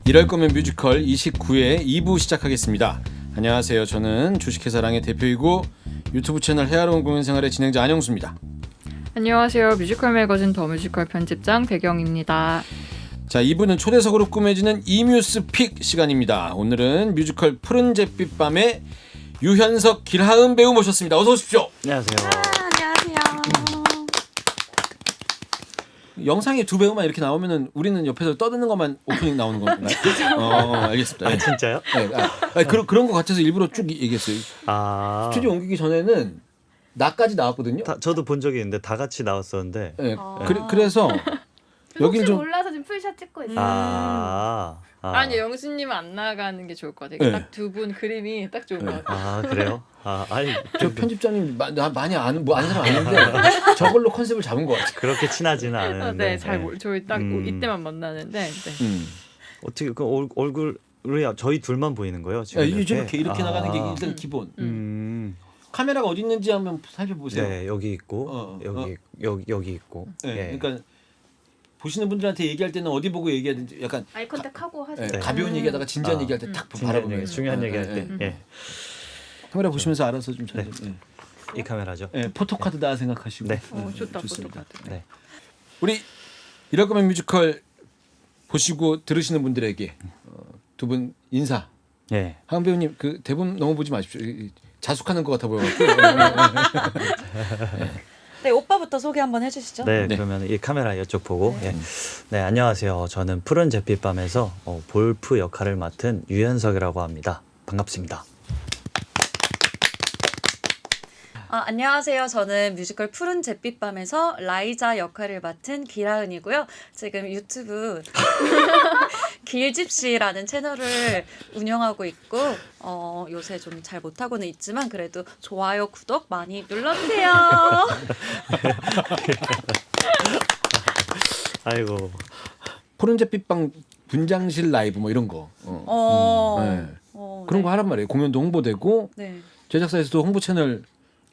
이럴 거면 뮤지컬 29회 2부 시작하겠습니다. 안녕하세요. 저는 주식회사랑의 대표이고 유튜브 채널 해아로운 공연생활의 진행자 안영수입니다. 안녕하세요. 뮤지컬 매거진 더 뮤지컬 편집장 배경입니다. 자, 2부는 초대석으로 꾸며지는 이뮤스 픽 시간입니다. 오늘은 뮤지컬 푸른 잿빛밤의 유현석, 길하은 배우 모셨습니다. 어서 오십시오. 안녕하세요. 안녕하세요. 영상에 두 배우만 이렇게 나오면은 우리는 옆에서 떠드는 것만 오프닝 나오는 건가요? 알겠습니다. 아 진짜요? 네, 그런 것 같아서 일부러 쭉 얘기했어요. 아 스튜디오 옮기기 전에는 나까지 나왔거든요. 저도 본 적이 있는데 다 같이 나왔었는데. 네, 그래서 여기를 혹시 좀 몰라서 지금 풀샷 찍고 있어요. 아니 영수님 안 나가는 게 좋을 것 같아요. 네. 딱 두 분 그림이 딱 좋을 것 같아요. 그래요? 아니 저 편집장님 나 많이 아는 아는 사람 아닌데 저걸로 컨셉을 잡은 것 같아요. 그렇게 친하지는 않은데. 네, 잘 모르. 저희 딱 이때만 만나는데. 네. 어떻게 그 얼굴이 저희 둘만 보이는 거예요? 지금 요즘 이렇게 나가는 게 일단 기본. 카메라가 어디 있는지 한번 살펴보세요. 네, 여기 있고 여기 있고. 네, 그러니까 보시는 분들한테 얘기할 때는 어디 보고 얘기해야 되는지 약간 아이 컨택하고 하세요. 가벼운 얘기하다가 진지한 얘기할 때 딱 바라보면 중요한 얘기할 때. 예. 카메라 보시면서 알아서 좀 잘. 이 카메라죠. 포토카드다 생각하시고. 네. 좋다. 좋습니다. 포토카드. 네. 우리 이럴 거면 뮤지컬 보시고 들으시는 분들에게 두 분 인사. 예. 하은 배우님 그 대본 너무 보지 마십시오. 자숙하는 것 같아 보여가지고. 네, 오빠부터 소개 한번 해주시죠. 네, 네. 그러면 이 카메라 이쪽 보고. 네. 네, 안녕하세요. 저는 푸른 잿빛밤에서 볼프 역할을 맡은 유현석이라고 합니다. 반갑습니다. 안녕하세요. 저는 뮤지컬 푸른 잿빛밤에서 라이자 역할을 맡은 길하은이고요. 지금 유튜브 길집시라는 채널을 운영하고 있고 요새 좀 잘 못하고는 있지만 그래도 좋아요, 구독 많이 눌러주세요. 아이고. 푸른 잿빛방 분장실 라이브 뭐 이런 거. 그런 네. 거 하란 말이에요. 공연도 홍보되고 네. 제작사에서도 홍보 채널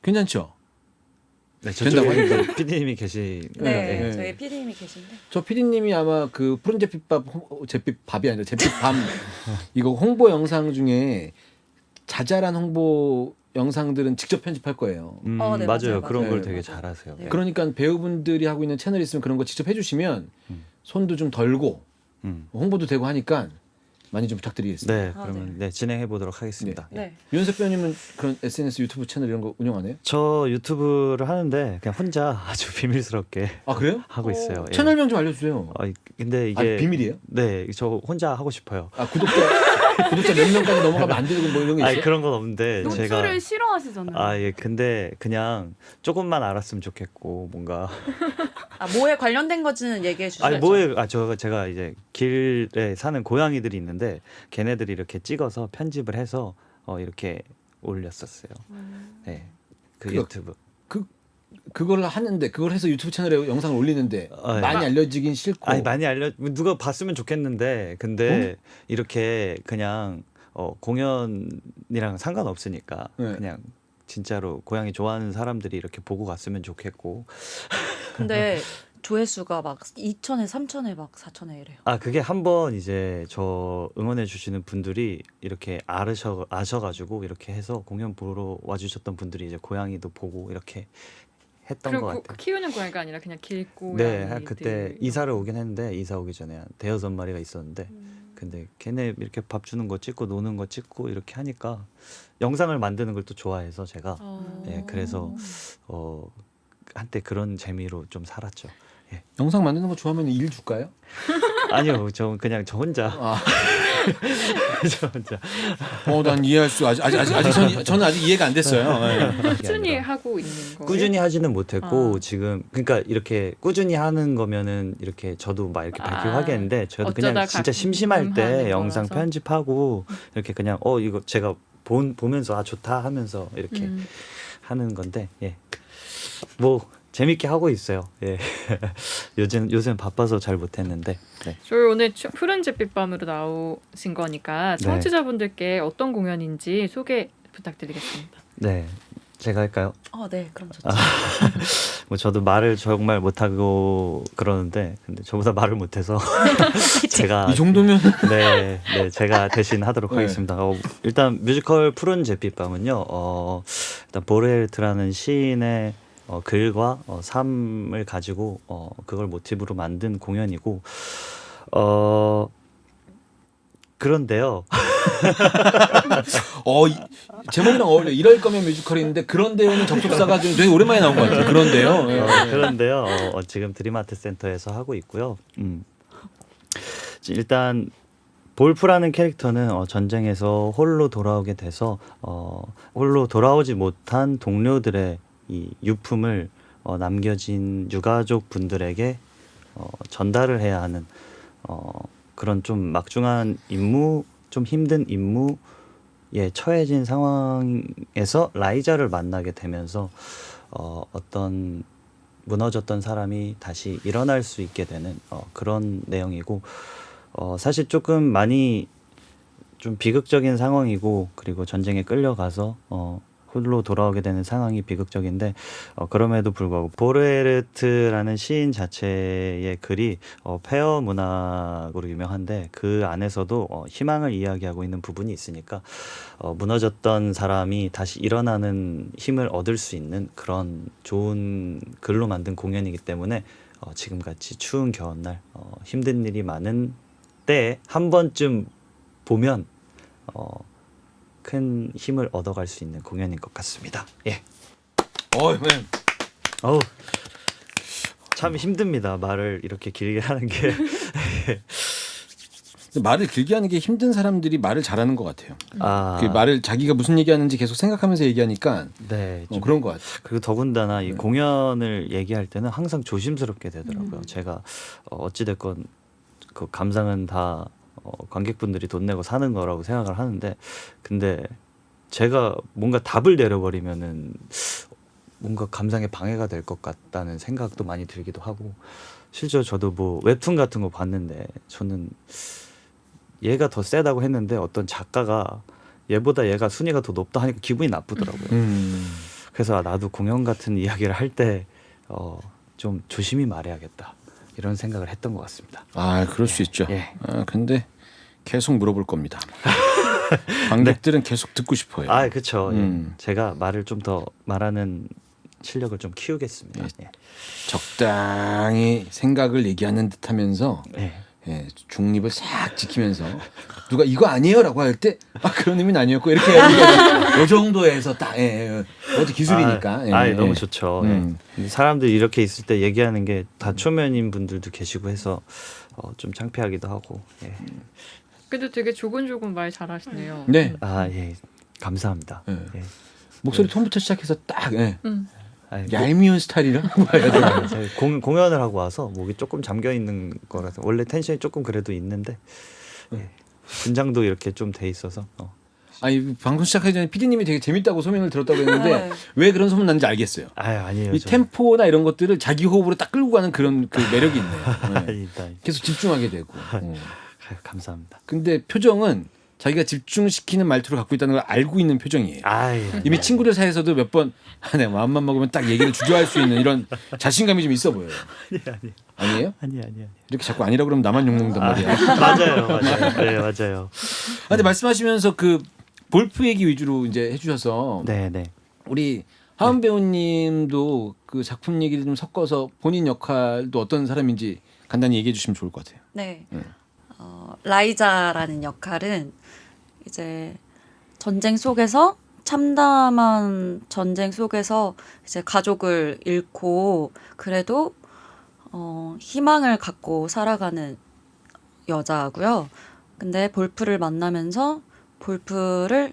괜찮죠? 네, 된다고 저쪽에 PD님이 계시. 네, 네. 저희 PD님이 계신데. 저 PD님이 아마 그 푸른 잿빛밥이 아니라 잿빛밤 이거 홍보 영상 중에 자잘한 홍보 영상들은 직접 편집할 거예요. 네, 맞아요. 맞아요. 그런 걸 네, 되게 맞아요. 잘하세요. 네. 그러니까 배우분들이 하고 있는 채널 있으면 그런 거 직접 해주시면 손도 좀 덜고 홍보도 되고 하니까 많이 좀 부탁드리겠습니다. 네, 그러면 네, 진행해 보도록 하겠습니다. 네. 유현석 배우님은 그런 SNS 유튜브 채널 이런 거 운영 안 해요? 저 유튜브를 하는데 그냥 혼자 아주 비밀스럽게 아 그래요? 하고 있어요. 예. 채널명 좀 알려주세요. 근데 아, 이게 비밀이에요? 네, 저 혼자 하고 싶어요. 구독자 몇 명까지 넘어가면 안 되고 뭐 이런 게 있어요? 그런 건 없는데 노출을 제가 싫어하시잖아요. 예, 근데 그냥 조금만 알았으면 좋겠고 뭔가 뭐에 관련된 건지는 얘기해 주시죠. 제가 이제 길에 사는 고양이들이 있는데 걔네들이 이렇게 찍어서 편집을 해서 이렇게 올렸었어요. 네, 그 그거- 유튜브. 그걸 하는데 그걸 해서 유튜브 채널에 영상을 올리는데 네. 많이 알려지긴 싫고 많이 누가 봤으면 좋겠는데 근데 이렇게 그냥 공연이랑 상관없으니까 네. 그냥 진짜로 고양이 좋아하는 사람들이 이렇게 보고 갔으면 좋겠고. 근데 조회수가 막 2,000에 3,000에 막 4,000에 이래요. 그게 한번 이제 저 응원해 주시는 분들이 이렇게 아셔가지고 이렇게 해서 공연 보러 와주셨던 분들이 이제 고양이도 보고 이렇게 했던 것 그리고 같아요. 키우는 고양이가 아니라 그냥 길고. 네, 그때 이사를 오긴 했는데 이사 오기 전에 한 대여섯 마리가 있었는데 근데 걔네 이렇게 밥 주는 거 찍고 노는 거 찍고 이렇게 하니까 영상을 만드는 걸 또 좋아해서 제가 네, 그래서 한때 그런 재미로 좀 살았죠. 예. 영상 만드는 거 좋아하면 일 줄까요? 아니요, 저 그냥 저 혼자. 저 혼자. 난 이해할 수 아직 저는 아직 이해가 안 됐어요. 꾸준히 하고 있는 거. 꾸준히 하지는 못했고 지금 그러니까 이렇게 꾸준히 하는 거면은 이렇게 저도 막 이렇게 밝히고 하겠는데 저도 그냥 어쩌다 진짜 가끔 심심할 때 하는 영상 거라서. 편집하고 이렇게 그냥 이거 제가 보면서 좋다 하면서 이렇게 하는 건데 뭐 재밌게 하고 있어요. 예. 요새는 바빠서 잘 못했는데. 네. 저희 오늘 푸른 잿빛밤으로 나오신 거니까 청취자분들께 어떤 공연인지 소개 부탁드리겠습니다. 네. 제가 할까요? 네, 그럼 좋죠. 뭐 저도 말을 정말 못하고 그러는데 근데 저보다 말을 못해서 제가 이 정도면 네, 제가 대신 하도록 네. 하겠습니다. 일단 뮤지컬 푸른 잿빛밤은요, 일단 보르헤르트라는 시인의 글과 삶을 가지고 그걸 모티브로 만든 공연이고, 그런데요. 제목이랑 어울려. 이럴 거면 뮤지컬인데 그런데요는 접속사가 좀 되게 오랜만에 나온 것 같아요. 그런데요. 예. 그런데요, 지금 드림아트 센터에서 하고 있고요. 일단 볼프라는 캐릭터는 전쟁에서 홀로 돌아오게 돼서 홀로 돌아오지 못한 동료들의 이 유품을 남겨진 유가족 분들에게 전달을 해야 하는 그런 좀 막중한 임무, 좀 힘든 임무에 처해진 상황에서 라이자를 만나게 되면서 어떤 무너졌던 사람이 다시 일어날 수 있게 되는 그런 내용이고, 사실 조금 많이 좀 비극적인 상황이고, 그리고 전쟁에 끌려가서 홀로 돌아오게 되는 상황이 비극적인데, 그럼에도 불구하고 보르헤르트라는 시인 자체의 글이 폐허 문학으로 유명한데 그 안에서도 희망을 이야기하고 있는 부분이 있으니까 무너졌던 사람이 다시 일어나는 힘을 얻을 수 있는 그런 좋은 글로 만든 공연이기 때문에 지금같이 추운 겨울날 힘든 일이 많은 때에 한 번쯤 보면 큰 힘을 얻어갈 수 있는 공연인 것 같습니다. 예. 어우, 참 힘듭니다. 말을 이렇게 길게 하는 게. 말을 길게 하는 게 힘든 사람들이 말을 잘하는 것 같아요. 아, 그 말을 자기가 무슨 얘기하는지 계속 생각하면서 얘기하니까 네. 좀 그런 것 같아요. 그리고 더군다나 이 네. 공연을 얘기할 때는 항상 조심스럽게 되더라고요. 제가 어찌됐건 그 감상은 다 관객분들이 돈 내고 사는 거라고 생각을 하는데, 근데 제가 뭔가 답을 내려버리면은 뭔가 감상에 방해가 될 것 같다는 생각도 많이 들기도 하고, 실제로 저도 뭐 웹툰 같은 거 봤는데 저는 얘가 더 세다고 했는데 어떤 작가가 얘보다 얘가 순위가 더 높다 하니까 기분이 나쁘더라고요. 그래서 나도 공연 같은 이야기를 할 때 좀 조심히 말해야겠다 이런 생각을 했던 것 같습니다. 그럴 수 있죠. 예. 근데 계속 물어볼 겁니다. 관객들은 계속 듣고 싶어요. 그렇죠. 음. 제가 말을 좀 더 말하는 실력을 좀 키우겠습니다. 예. 적당히 생각을 얘기하는 듯하면서 예. 중립을 싹 지키면서 누가 이거 아니에요라고 할 때 그런 의미는 아니었고 이렇게 해야 이 정도에서 딱 어디 기술이니까. 너무 좋죠. 근데 사람들이 이렇게 있을 때 얘기하는 게 다 초면인 분들도 계시고 해서 좀 창피하기도 하고. 예. 그래도 되게 조곤조곤 말 잘하시네요. 네. 예. 감사합니다. 예. 예. 목소리 톤부터 시작해서 딱 아니, 얄미운 스타일이라고 봐야 되나? 제가 공연을 하고 와서 목이 조금 잠겨 있는 거라서 원래 텐션이 조금 그래도 있는데 긴장도 이렇게 좀 돼 있어서 아니 방송 시작하기 전에 PD님이 되게 재밌다고 소문을 들었다고 했는데 네. 왜 그런 소문 났는지 알겠어요. 아니에요. 이 템포나 이런 것들을 자기 호흡으로 딱 끌고 가는 그런 그 매력이 있네요. 네. 아니다. 계속 집중하게 되고. 감사합니다. 근데 표정은 자기가 집중시키는 말투를 갖고 있다는 걸 알고 있는 표정이에요. 이미 친구들 사이에서도 몇 번 마음만 먹으면 딱 얘기를 주저할 수 있는 이런 자신감이 좀 있어 보여요. 아니에요? 아니. 이렇게 자꾸 아니라고 그러면 나만 욕먹는단 말이야. 맞아요. 네, 맞아요. 근데 말씀하시면서 그 볼프 얘기 위주로 이제 해주셔서 네. 우리 하은 배우님도 그 작품 얘기를 좀 섞어서 본인 역할도 어떤 사람인지 간단히 얘기해 주시면 좋을 것 같아요. 네. 라이자라는 역할은 이제 전쟁 속에서 참담한 전쟁 속에서 이제 가족을 잃고 그래도 희망을 갖고 살아가는 여자고요. 근데 볼프를 만나면서 볼프를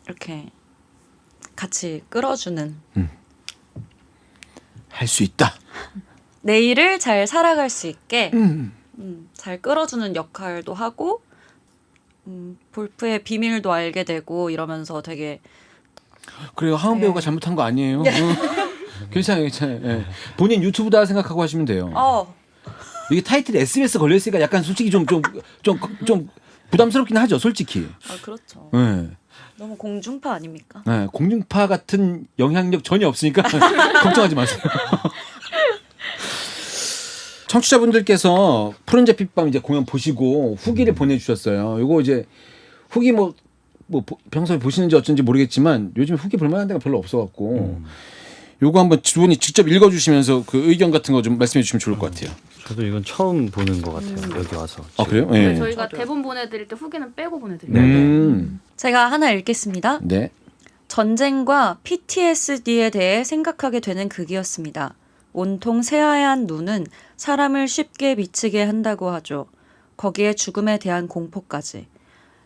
이렇게 같이 끌어주는 할 수 있다. 내일을 잘 살아갈 수 있게 잘 끌어주는 역할도 하고 볼프의 비밀도 알게 되고 이러면서 되게 그래요. 하은 네. 배우가 잘못한 거 아니에요. 괜찮아요. 예. 본인 유튜브다 생각하고 하시면 돼요. 이게 타이틀이 SBS 걸려 있으니까 약간 솔직히 좀 부담스럽긴 하죠. 솔직히. 그렇죠. 예. 너무 공중파 아닙니까? 네, 공중파 같은 영향력 전혀 없으니까 걱정하지 마세요. 청취자분들께서 푸른 잿빛밤 이제 공연 보시고 후기를 보내주셨어요. 이거 이제 후기 뭐 평소에 보시는지 어쩐지 모르겠지만 요즘 후기 볼만한 데가 별로 없어갖고 요거 한번 두 분이 직접 읽어주시면서 그 의견 같은 거 좀 말씀해 주시면 좋을 것 같아요. 저도 이건 처음 보는 것 같아요. 여기 와서. 아 그래요? 네, 네. 저희가 저도요. 대본 보내드릴 때 후기는 빼고 보내드릴게요. 제가 하나 읽겠습니다. 네. 전쟁과 PTSD에 대해 생각하게 되는 극이었습니다. 온통 새하얀 눈은 사람을 쉽게 미치게 한다고 하죠. 거기에 죽음에 대한 공포까지.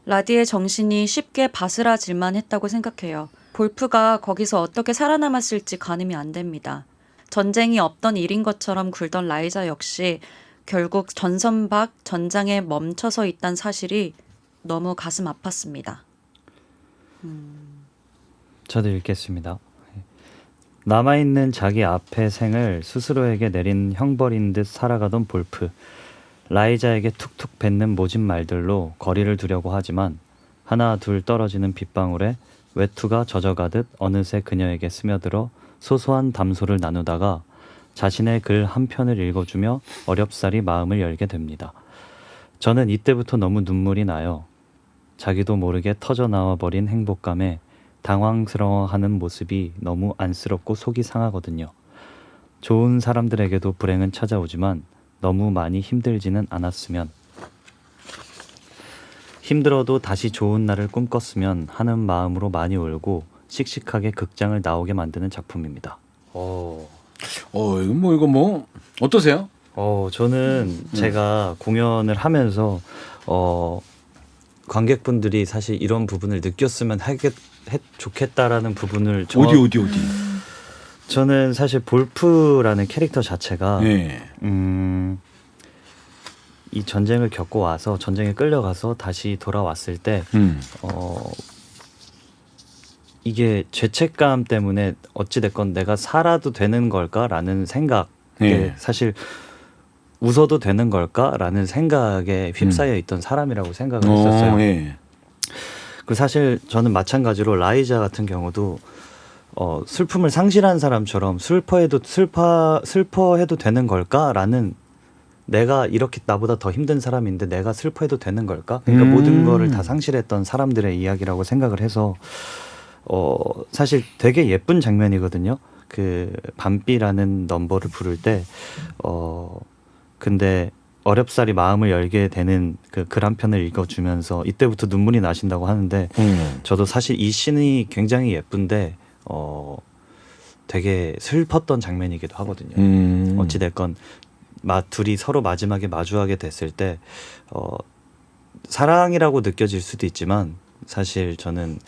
라디의 정신이 쉽게 바스라질만 했다고 생각해요. 볼프가 거기서 어떻게 살아남았을지 가늠이 안 됩니다. 전쟁이 없던 일인 것처럼 굴던 라이자 역시 결국 전선 밖 전장에 멈춰서 있다는 사실이 너무 가슴 아팠습니다. 저도 읽겠습니다. 남아있는 자기 앞의 생을 스스로에게 내린 형벌인 듯 살아가던 볼프. 라이자에게 툭툭 뱉는 모진 말들로 거리를 두려고 하지만 하나 둘 떨어지는 빗방울에 외투가 젖어가듯 어느새 그녀에게 스며들어 소소한 담소를 나누다가 자신의 글 한 편을 읽어주며 어렵사리 마음을 열게 됩니다. 저는 이때부터 너무 눈물이 나요. 자기도 모르게 터져나와 버린 행복감에 당황스러워하는 모습이 너무 안쓰럽고 속이 상하거든요. 좋은 사람들에게도 불행은 찾아오지만 너무 많이 힘들지는 않았으면, 힘들어도 다시 좋은 날을 꿈꿨으면 하는 마음으로 많이 울고 씩씩하게 극장을 나오게 만드는 작품입니다. 이거 뭐 어떠세요? 저는 제가 공연을 하면서 관객분들이 사실 이런 부분을 느꼈으면 좋겠다라는 부분을 어디? 저는 사실 볼프라는 캐릭터 자체가 네. 이 전쟁을 겪고 와서 전쟁에 끌려가서 다시 돌아왔을 때 이게 죄책감 때문에 어찌됐건 내가 살아도 되는 걸까라는 생각에 네. 사실 웃어도 되는 걸까라는 생각에 휩싸여 있던 사람이라고 생각을 했었어요. 예. 그 사실 저는 마찬가지로 라이자 같은 경우도 슬픔을 상실한 사람처럼 슬퍼해도 되는 걸까라는, 내가 이렇게 나보다 더 힘든 사람인데 내가 슬퍼해도 되는 걸까? 그러니까 모든 거를 다 상실했던 사람들의 이야기라고 생각을 해서 사실 되게 예쁜 장면이거든요. 그 밤비라는 넘버를 부를 때 근데 어렵사리 마음을 열게 되는 그 글 한 편을 읽어주면서 이때부터 눈물이 나신다고 하는데 저도 사실 이 씬이 굉장히 예쁜데 되게 슬펐던 장면이기도 하거든요. 어찌됐건 둘이 서로 마지막에 마주하게 됐을 때 사랑이라고 느껴질 수도 있지만 사실 저는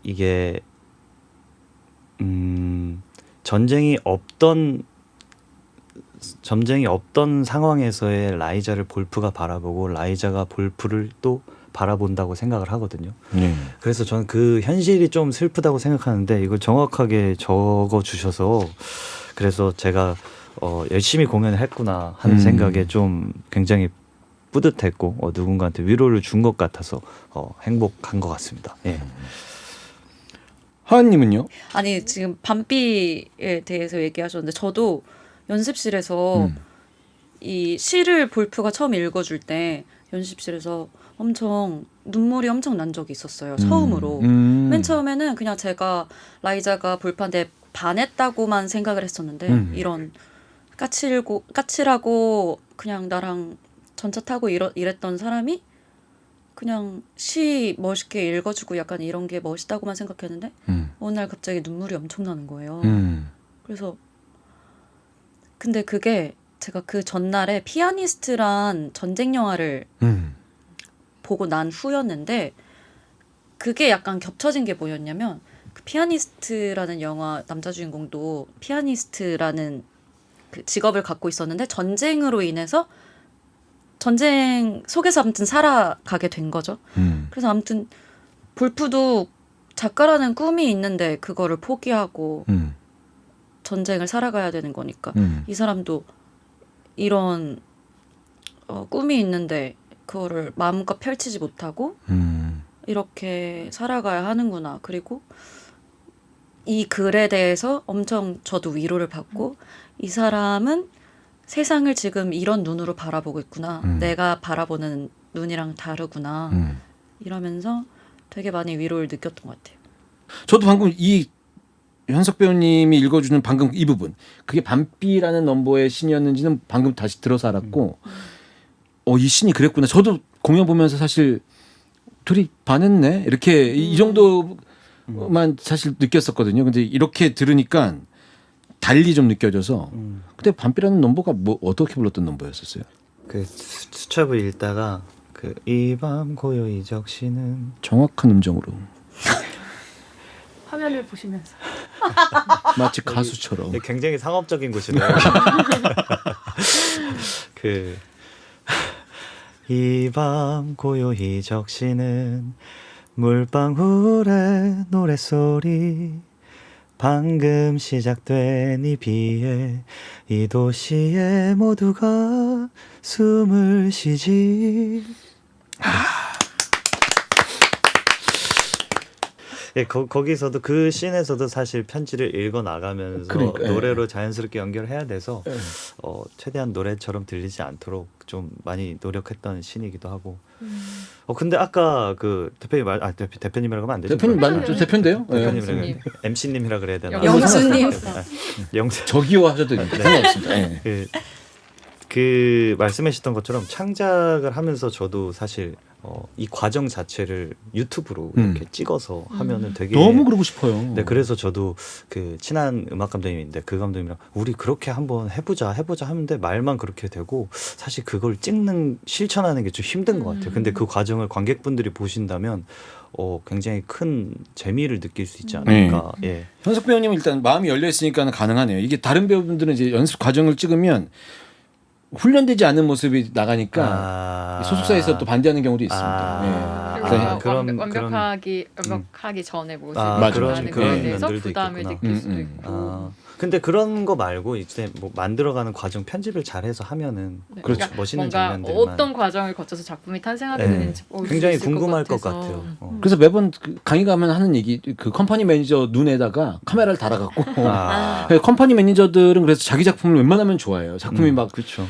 이게 전쟁이 없던 상황에서의 라이자를 볼프가 바라보고 라이자가 볼프를 또 바라본다고 생각을 하거든요. 그래서 저는 그 현실이 좀 슬프다고 생각하는데 이걸 정확하게 적어 주셔서 그래서 제가 열심히 공연을 했구나 하는 생각에 좀 굉장히 뿌듯했고 누군가한테 위로를 준 것 같아서 행복한 것 같습니다. 예. 하은님은요? 아니 지금 밤비에 대해서 얘기하셨는데 저도 연습실에서 이 시를 볼프가 처음 읽어줄 때 연습실에서 눈물이 엄청 난 적이 있었어요. 처음으로. 맨 처음에는 그냥 제가 라이자가 볼프한테 반했다고만 생각을 했었는데 이런 까칠하고 그냥 나랑 전차 타고 이랬던 사람이 그냥 시 멋있게 읽어주고 약간 이런 게 멋있다고만 생각했는데 어느 날 갑자기 눈물이 엄청 나는 거예요. 그래서 근데 그게 제가 그 전날에 피아니스트란 전쟁 영화를 보고 난 후였는데 그게 약간 겹쳐진 게 뭐였냐면 그 피아니스트라는 영화 남자 주인공도 피아니스트라는 그 직업을 갖고 있었는데 전쟁으로 인해서 전쟁 속에서 아무튼 살아가게 된 거죠. 그래서 아무튼 볼프도 작가라는 꿈이 있는데 그거를 포기하고 전쟁을 살아가야 되는 거니까 이 사람도 이런 꿈이 있는데 그거를 마음껏 펼치지 못하고 이렇게 살아가야 하는구나. 그리고 이 글에 대해서 엄청 저도 위로를 받고 이 사람은 세상을 지금 이런 눈으로 바라보고 있구나. 내가 바라보는 눈이랑 다르구나. 이러면서 되게 많이 위로를 느꼈던 것 같아요. 저도 방금 이 현석 배우님이 읽어주는 방금 이 부분 그게 밤비라는 넘버의 신이었는지는 방금 다시 들어서 알았고 이 신이 그랬구나. 저도 공연 보면서 사실 둘이 반했네 이렇게 이 정도만 사실 느꼈었거든요. 근데 이렇게 들으니까 달리 좀 느껴져서 근데 밤비라는 넘버가 뭐 어떻게 불렀던 넘버였었어요? 그 수첩을 읽다가 그 이 밤 고요히 적시는 정확한 음정으로 화면을 보시면서 마치 가수처럼 굉장히 상업적인 곳이네요. 그 이 밤 고요히 적시는 물방울의 노랫소리 방금 시작된 이 비에 이 도시의 모두가 숨을 쉬지. 예, 거기서도 그 씬에서도 사실 편지를 읽어 나가면서 그러니까, 노래로 자연스럽게 연결해야 돼서 최대한 노래처럼 들리지 않도록 좀 많이 노력했던 씬이기도 하고. 근데 아까 그 대표님 대표님이라고 하면 안 되죠? 대표님 저 대표인데요? 영수님. MC님이라 그래야 되나? 영수님. 영수. 저기요 하셔도 상관없습니다. 네. 그 말씀하셨던 것처럼 창작을 하면서 저도 사실 이 과정 자체를 유튜브로 이렇게 찍어서 하면은 되게 너무 그러고 싶어요. 네, 그래서 저도 그 친한 음악 감독님인데 그 감독님이랑 우리 그렇게 한번 해보자 하는데 말만 그렇게 되고 사실 그걸 실천하는 게 좀 힘든 것 같아요. 근데 그 과정을 관객분들이 보신다면 굉장히 큰 재미를 느낄 수 있지 않을까. 예. 현석 배우님은 일단 마음이 열려 있으니까 가능하네요. 이게 다른 배우분들은 이제 연습 과정을 찍으면 훈련되지 않은 모습이 나가니까 소속사에서 또 반대하는 경우도 있습니다. 그리고 그런- 완벽하기 전에 모습이 맞아, 나가는 그런 거에 대해서 면들도 부담을 있겠구나. 느낄 수도 있고. 근데 그런 거 말고 이제 뭐 만들어가는 과정 편집을 잘해서 하면은 네, 그렇죠. 그러니까 멋있는 뭔가 장면들만 어떤 과정을 거쳐서 작품이 탄생하게 네. 되는지 볼 수 굉장히 있을 궁금할 것 같아서. 같아요. 그래서 매번 그 강의 가면 하는 얘기 그 컴퍼니 매니저 눈에다가 카메라를 달아갖고 컴퍼니 매니저들은 그래서 자기 작품을 웬만하면 좋아해요. 작품이 막 그렇죠.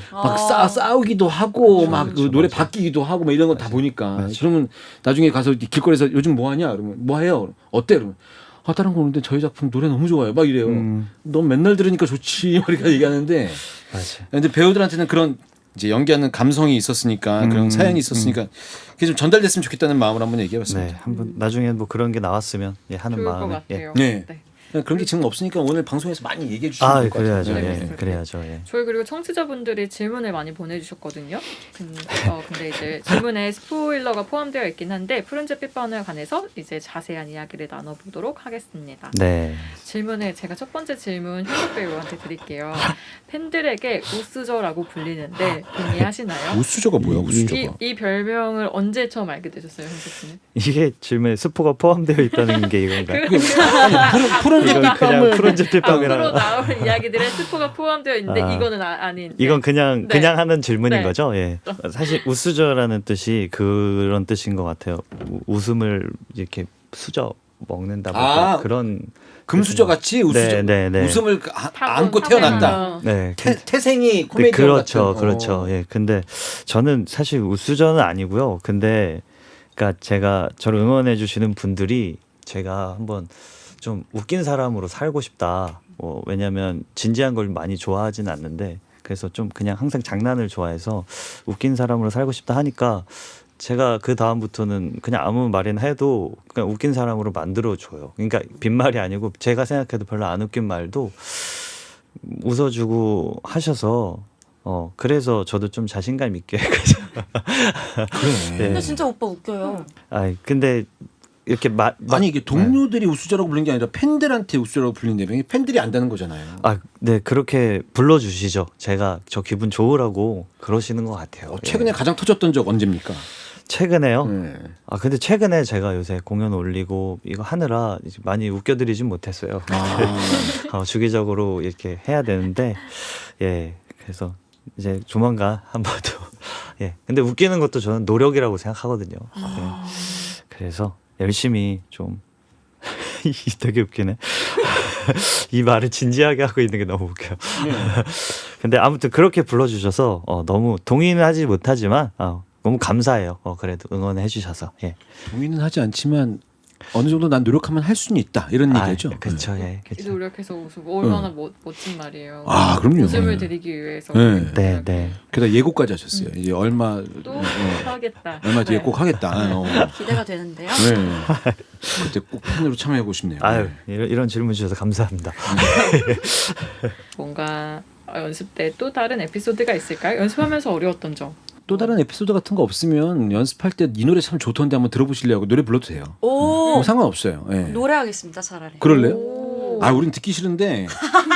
싸우기도 하고 막 그렇죠, 그 노래 맞아. 바뀌기도 하고 막 이런 거 다 보니까 맞아. 그러면 나중에 가서 길거리에서 요즘 뭐 하냐 그러면 뭐 해요 어때 그러면 다른 거 오는데 저희 작품 노래 너무 좋아요 막 이래요. 넌 맨날 들으니까 좋지 이렇게 얘기하는데 맞아. 근데 배우들한테는 그런 이제 연기하는 감성이 있었으니까 그런 사연이 있었으니까 그게 좀 전달됐으면 좋겠다는 마음으로 한번 얘기해봤습니다. 네, 한번 나중에 뭐 그런 게 나왔으면 하는 좋을 것 마음에 같아요. 네. 네. 그런 게 지금 없으니까 오늘 방송에서 많이 얘기해 주시면 될 것 같아요. 그래야죠. 네. 예, 그래야죠. 예. 저희 그리고 청취자분들이 질문을 많이 보내주셨거든요. 근데 이제 질문에 스포일러가 포함되어 있긴 한데 푸른빛 빛반에 관해서 이제 자세한 이야기를 나눠보도록 하겠습니다. 네. 질문을 제가 첫 번째 질문 현석 배우한테 드릴게요. 팬들에게 우스저라고 불리는데 동의하시나요? 우수저가 뭐야 우수저가? 이 별명을 언제 처음 알게 되셨어요, 현석 씨는? 이게 질문에 스포가 포함되어 있다는 게 이건가요? 푸른빛 이건 그냥 빛밤을 푸른빛 앞으로 빛밤이랑 나올 이야기들에 스포가 포함되어 있는데 이거는 아닌. 이건 그냥 네. 하는 질문인 네. 거죠. 예. 사실 우수저라는 뜻이 그런 뜻인 것 같아요. 웃음을 이렇게 수저 먹는다 뭐 그런 금수저 같이 우수저 네. 웃음을 안고 태어났다. 네. 태생이 코미디언 그렇죠, 같은. 그렇죠. 예. 근데 저는 사실 우수저는 아니고요. 근데 그러니까 제가 저를 응원해 주시는 분들이 제가 한번 좀 웃긴 사람으로 살고 싶다. 왜냐하면 진지한 걸 많이 좋아하진 않는데 그래서 좀 그냥 항상 장난을 좋아해서 웃긴 사람으로 살고 싶다 하니까 제가 그 다음부터는 그냥 아무 말이나 해도 그냥 웃긴 사람으로 만들어줘요. 그러니까 빈말이 아니고 제가 생각해도 별로 안 웃긴 말도 웃어주고 하셔서 그래서 저도 좀 자신감 있게 그래. 근데 진짜 오빠 웃겨요. 근데 이렇게 아니 이게 동료들이 우수저라고 부르는 게 아니라 팬들한테 우수저라고 불린다면 팬들이 안다는 거잖아요. 네 그렇게 불러주시죠. 저 기분 좋으라고 그러시는 것 같아요. 최근에 가장 터졌던 적 언제입니까? 최근에요? 네. 근데 최근에 제가 요새 공연 올리고 이거 하느라 이제 많이 웃겨드리진 못했어요. 주기적으로 이렇게 해야 되는데 그래서 이제 조만간 한 번 더 근데 웃기는 것도 저는 노력이라고 생각하거든요. 그래서 열심히 좀 되게 웃기네. 이 말을 진지하게 하고 있는 게 너무 웃겨요. 근데 아무튼 그렇게 불러주셔서 너무 동의는 하지 못하지만 너무 감사해요. 그래도 응원해 주셔서. 예. 동의는 하지 않지만 어느 정도 난 노력하면 할 수는 있다 이런 얘기죠. 그렇죠. 예. 그렇죠. 노력해서 웃고 얼마나 멋진 말이에요. 아, 그럼요. 웃음을 드리기 위해서. 네. 네. 게다가 예고까지 하셨어요. 이제 얼마 또 하겠다. 얼마 뒤에 네. 꼭 하겠다. 기대가 되는데요. 네. 그때 꼭 팬으로 참여해 보고 싶네요. 아유, 이런 질문 주셔서 감사합니다. 뭔가 연습 때 또 다른 에피소드가 있을까요? 연습하면서 어려웠던 점. 또 다른 에피소드 같은 거 없으면 연습할 때 이 노래 참 좋던데 한번 들어보시려고 노래 불러도 돼요. 오, 상관없어요. 예. 노래하겠습니다 차라리. 그럴래요? 오. 아, 우린 듣기 싫은데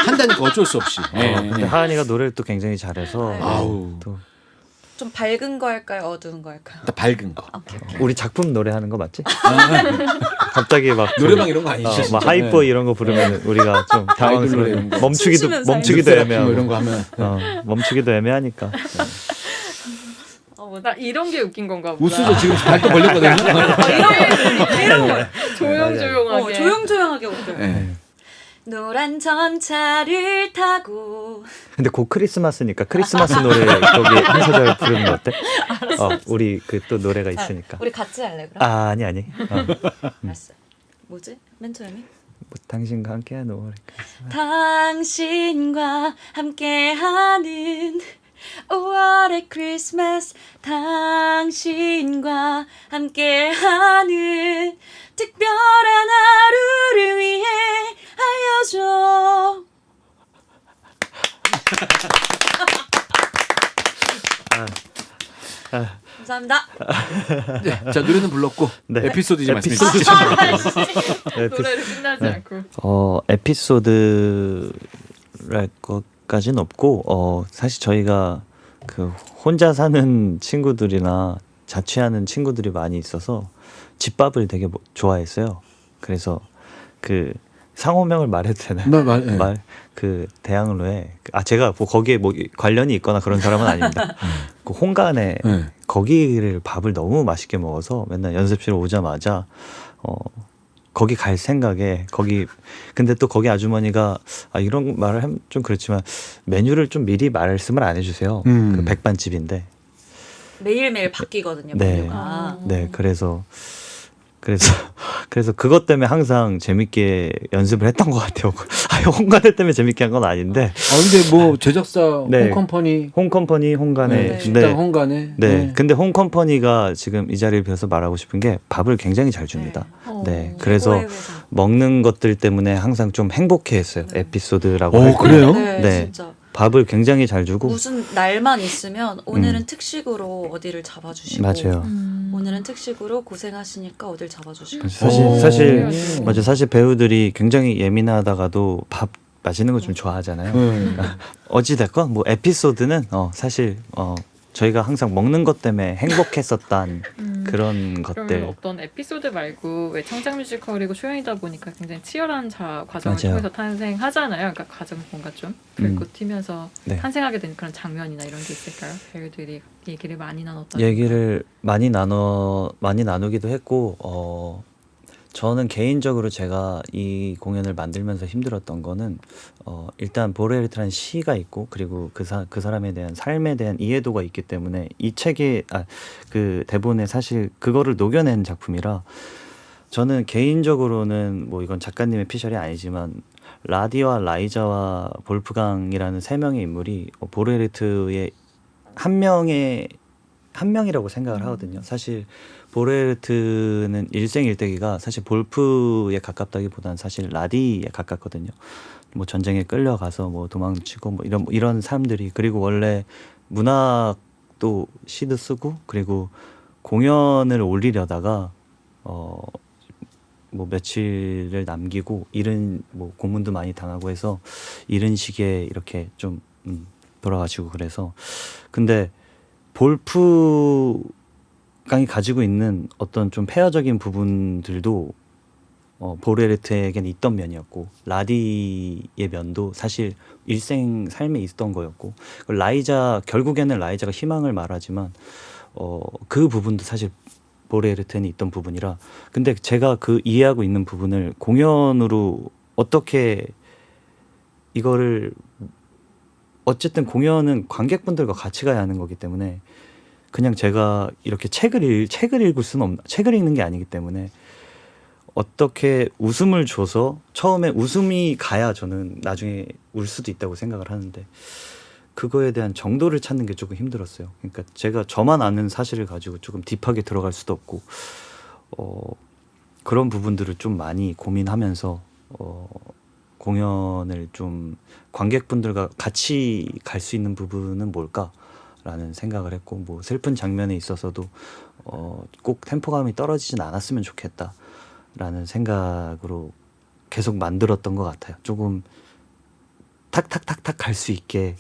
한다니까 어쩔 수 없이. 근데 하은이가 노래를 또 굉장히 잘해서 아우. 또 좀 밝은 거 할까요? 어두운 거 할까요? 딱 밝은 거. 오케이. 우리 작품 노래하는 거 맞지? 갑자기 막 노래방 이런 거 아니죠? 막 진짜? 하이퍼 이런 거 부르면 우리가 좀 당황스러워. 이런 거. 춤추면서 멈추기도 뭐 애매하고. 이런 거 하면 멈추기도 애매하니까. 나 이런 게 웃긴 건가 보다. 웃으죠. 지금 발도 걸렸거든요. 이런 거 조용조용하게. 조용조용하게 웃겨요. 네. 노란 전차를 타고 근데 곧 크리스마스니까 크리스마스 노래 거기 한 소절 부르는 거 어때? 우리 그 또 노래가 있으니까. 우리 같이 할래 그럼? 아니. 알았어. 뭐지? 맨 처음이? 뭐, 당신과 함께한 노래. 당신과 함께하는 5월의 크리스마스 당신과 함께하는 특별한 하루를 위해 알려줘. 감사합니다. 네. 자, 노래는 불렀고 네. 에피소드 이제 말씀해 에피소드 주시죠. 노래를 끝나지 않고. 에피소드랄 것까지는 없고 사실 저희가 그 혼자 사는 친구들이나 자취하는 친구들이 많이 있어서 집밥을 되게 좋아했어요. 그래서 그 상호명을 말해도 되나요? 네. 그 대학로에 제가 뭐 거기에 뭐 관련이 있거나 그런 사람은 아닙니다. 그 홍간에 네. 거기를 밥을 너무 맛있게 먹어서 맨날 연습실 오자마자 거기 갈 생각에 근데 또 거기 아주머니가 이런 말을 하면 좀 그렇지만 메뉴를 좀 미리 말씀을 안 해주세요. 그 백반집인데. 매일매일 바뀌거든요. 네. 메뉴가. 네, 그래서 그것 때문에 항상 재밌게 연습을 했던 것 같아요. 홍간에 때문에 재밌게 한 건 아닌데. 근데 뭐 제작사 네. 홈컴퍼니 홍컴퍼니 홍간에. 네. 식당 홍간에 네. 근데 홍컴퍼니가 지금 이 자리를 빌어서 말하고 싶은 게 밥을 굉장히 잘 줍니다. 네. 그래서 최고의 회사. 먹는 것들 때문에 항상 좀 행복해했어요. 네. 에피소드라고 할 때. 그래요? 네, 네. 진짜. 밥을 굉장히 잘 주고. 무슨 날만 있으면 오늘은 특식으로 어디를 잡아주시고 맞아요. 오늘은 특식으로 고생하시니까 어딜 잡아주시고 사실 오. 맞아. 사실 배우들이 굉장히 예민하다가도 밥 맛있는 거 좀 좋아하잖아요. 어찌 됐건 뭐 에피소드는 사실 저희가 항상 먹는 것 때문에 행복했었던 그런 그러면 것들. 어떤 에피소드 말고 왜 창작 뮤지컬이고 쇼영이다 보니까 굉장히 치열한 과정을 맞아요. 통해서 탄생하잖아요. 그러니까 가정 뭔가 좀 불꽃 튀면서 네. 탄생하게 된 그런 장면이나 이런 게 있을까요? 배우들이 얘기를 많이 나눴던 얘기를 많이 나누기도 했고 저는 개인적으로 제가 이 공연을 만들면서 힘들었던 거는 일단 보르헤르트라는 시가 있고 그리고 그 사람에 대한 삶에 대한 이해도가 있기 때문에 이 책에 그 대본에 사실 그거를 녹여낸 작품이라 저는 개인적으로는 뭐 이건 작가님의 피셜이 아니지만 라디와 라이자와 볼프강이라는 세 명의 인물이 보르헤르트의 한 명이라고 생각을 하거든요. 사실 보르헤르트는 일생일대기가 사실 볼프에 가깝다기보다는 사실 라디에 가깝거든요. 뭐 전쟁에 끌려가서 뭐 도망치고 뭐 이런 사람들이 그리고 원래 문학도 시도 쓰고 그리고 공연을 올리려다가 뭐 며칠을 남기고 이런 뭐 고문도 많이 당하고 해서 이런 식의 이렇게 좀 돌아가시고 그래서 근데 볼프강이 가지고 있는 어떤 좀 폐허적인 부분들도 보르헤르트에게는 있던 면이었고 라디의 면도 사실 일생 삶에 있었던 거였고 결국에는 라이자가 희망을 말하지만 그 부분도 사실 보레르텐이 있던 부분이라. 근데 제가 그 이해하고 있는 부분을 공연으로 어떻게 이거를 어쨌든 공연은 관객분들과 같이 가야 하는 거기 때문에 그냥 제가 이렇게 책을 읽을 수는 없나. 책을 읽는 게 아니기 때문에 어떻게 웃음을 줘서 처음에 웃음이 가야 저는 나중에 울 수도 있다고 생각을 하는데 그거에 대한 정도를 찾는 게 조금 힘들었어요. 그러니까 제가 저만 아는 사실을 가지고 조금 딥하게 들어갈 수도 없고 그런 부분들을 좀 많이 고민하면서 공연을 좀 관객분들과 같이 갈 수 있는 부분은 뭘까라는 생각을 했고 뭐 슬픈 장면에 있어서도 꼭 템포감이 떨어지진 않았으면 좋겠다라는 생각으로 계속 만들었던 것 같아요. 조금 탁탁탁탁 갈 수 있게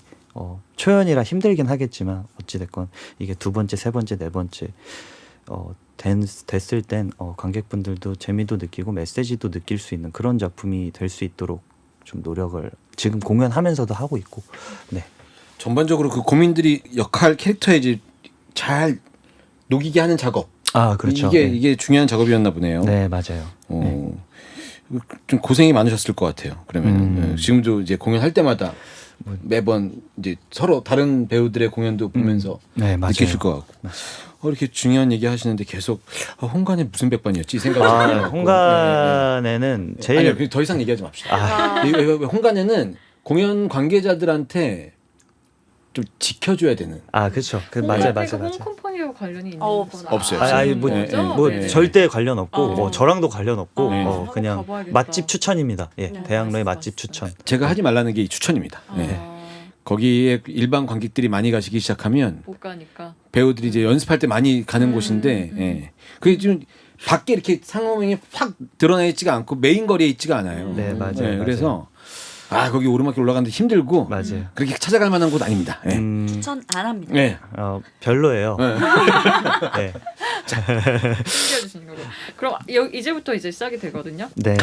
초연이라 힘들긴 하겠지만 어찌됐건 이게 두 번째, 세 번째, 네 번째 됐을 땐 관객분들도 재미도 느끼고 메시지도 느낄 수 있는 그런 작품이 될 수 있도록 좀 노력을 지금 공연하면서도 하고 있고. 네. 전반적으로 그 고민들이 역할 캐릭터에 이제 잘 녹이게 하는 작업. 아 그렇죠. 이게 중요한 작업이었나 보네요. 네 맞아요. 네. 좀 고생이 많으셨을 것 같아요. 그러면 지금도 이제 공연할 때마다 매번 이제 서로 다른 배우들의 공연도 보면서 네, 맞아요. 느끼실 것 같고 이렇게 중요한 얘기 하시는데 계속 홍간에 무슨 백반이었지 생각이 홍간에는 제일 아니요 더 이상 얘기하지 맙시다. 홍간에는 공연 관계자들한테 좀 지켜줘야 되는. 아 그렇죠. 맞아요. 홍컴퍼니와 관련이 있는 없어요. 건 없어요. 아니 뭐 네. 절대 관련 없고 저랑도 관련 없고 네. 그냥 가봐야겠다. 맛집 추천입니다. 예, 네, 대학로의 맛집 맛있어. 추천. 제가 하지 말라는 게 이 추천입니다. 네. 거기에 일반 관객들이 많이 가시기 시작하면 못 가니까. 배우들이 이제 연습할 때 많이 가는 곳인데, 예. 그게 지금 밖에 이렇게 상호명이 확 드러나 있지가 않고 메인 거리에 있지가 않아요. 네, 맞아요. 그래서 거기 오르막길 올라가는데 힘들고 맞아요. 그렇게 찾아갈 만한 곳 아닙니다. 예. 추천 안 합니다. 네. 별로예요. 네. 챙겨주시는 거고. 그럼 이제부터 이제 시작이 되거든요. 네.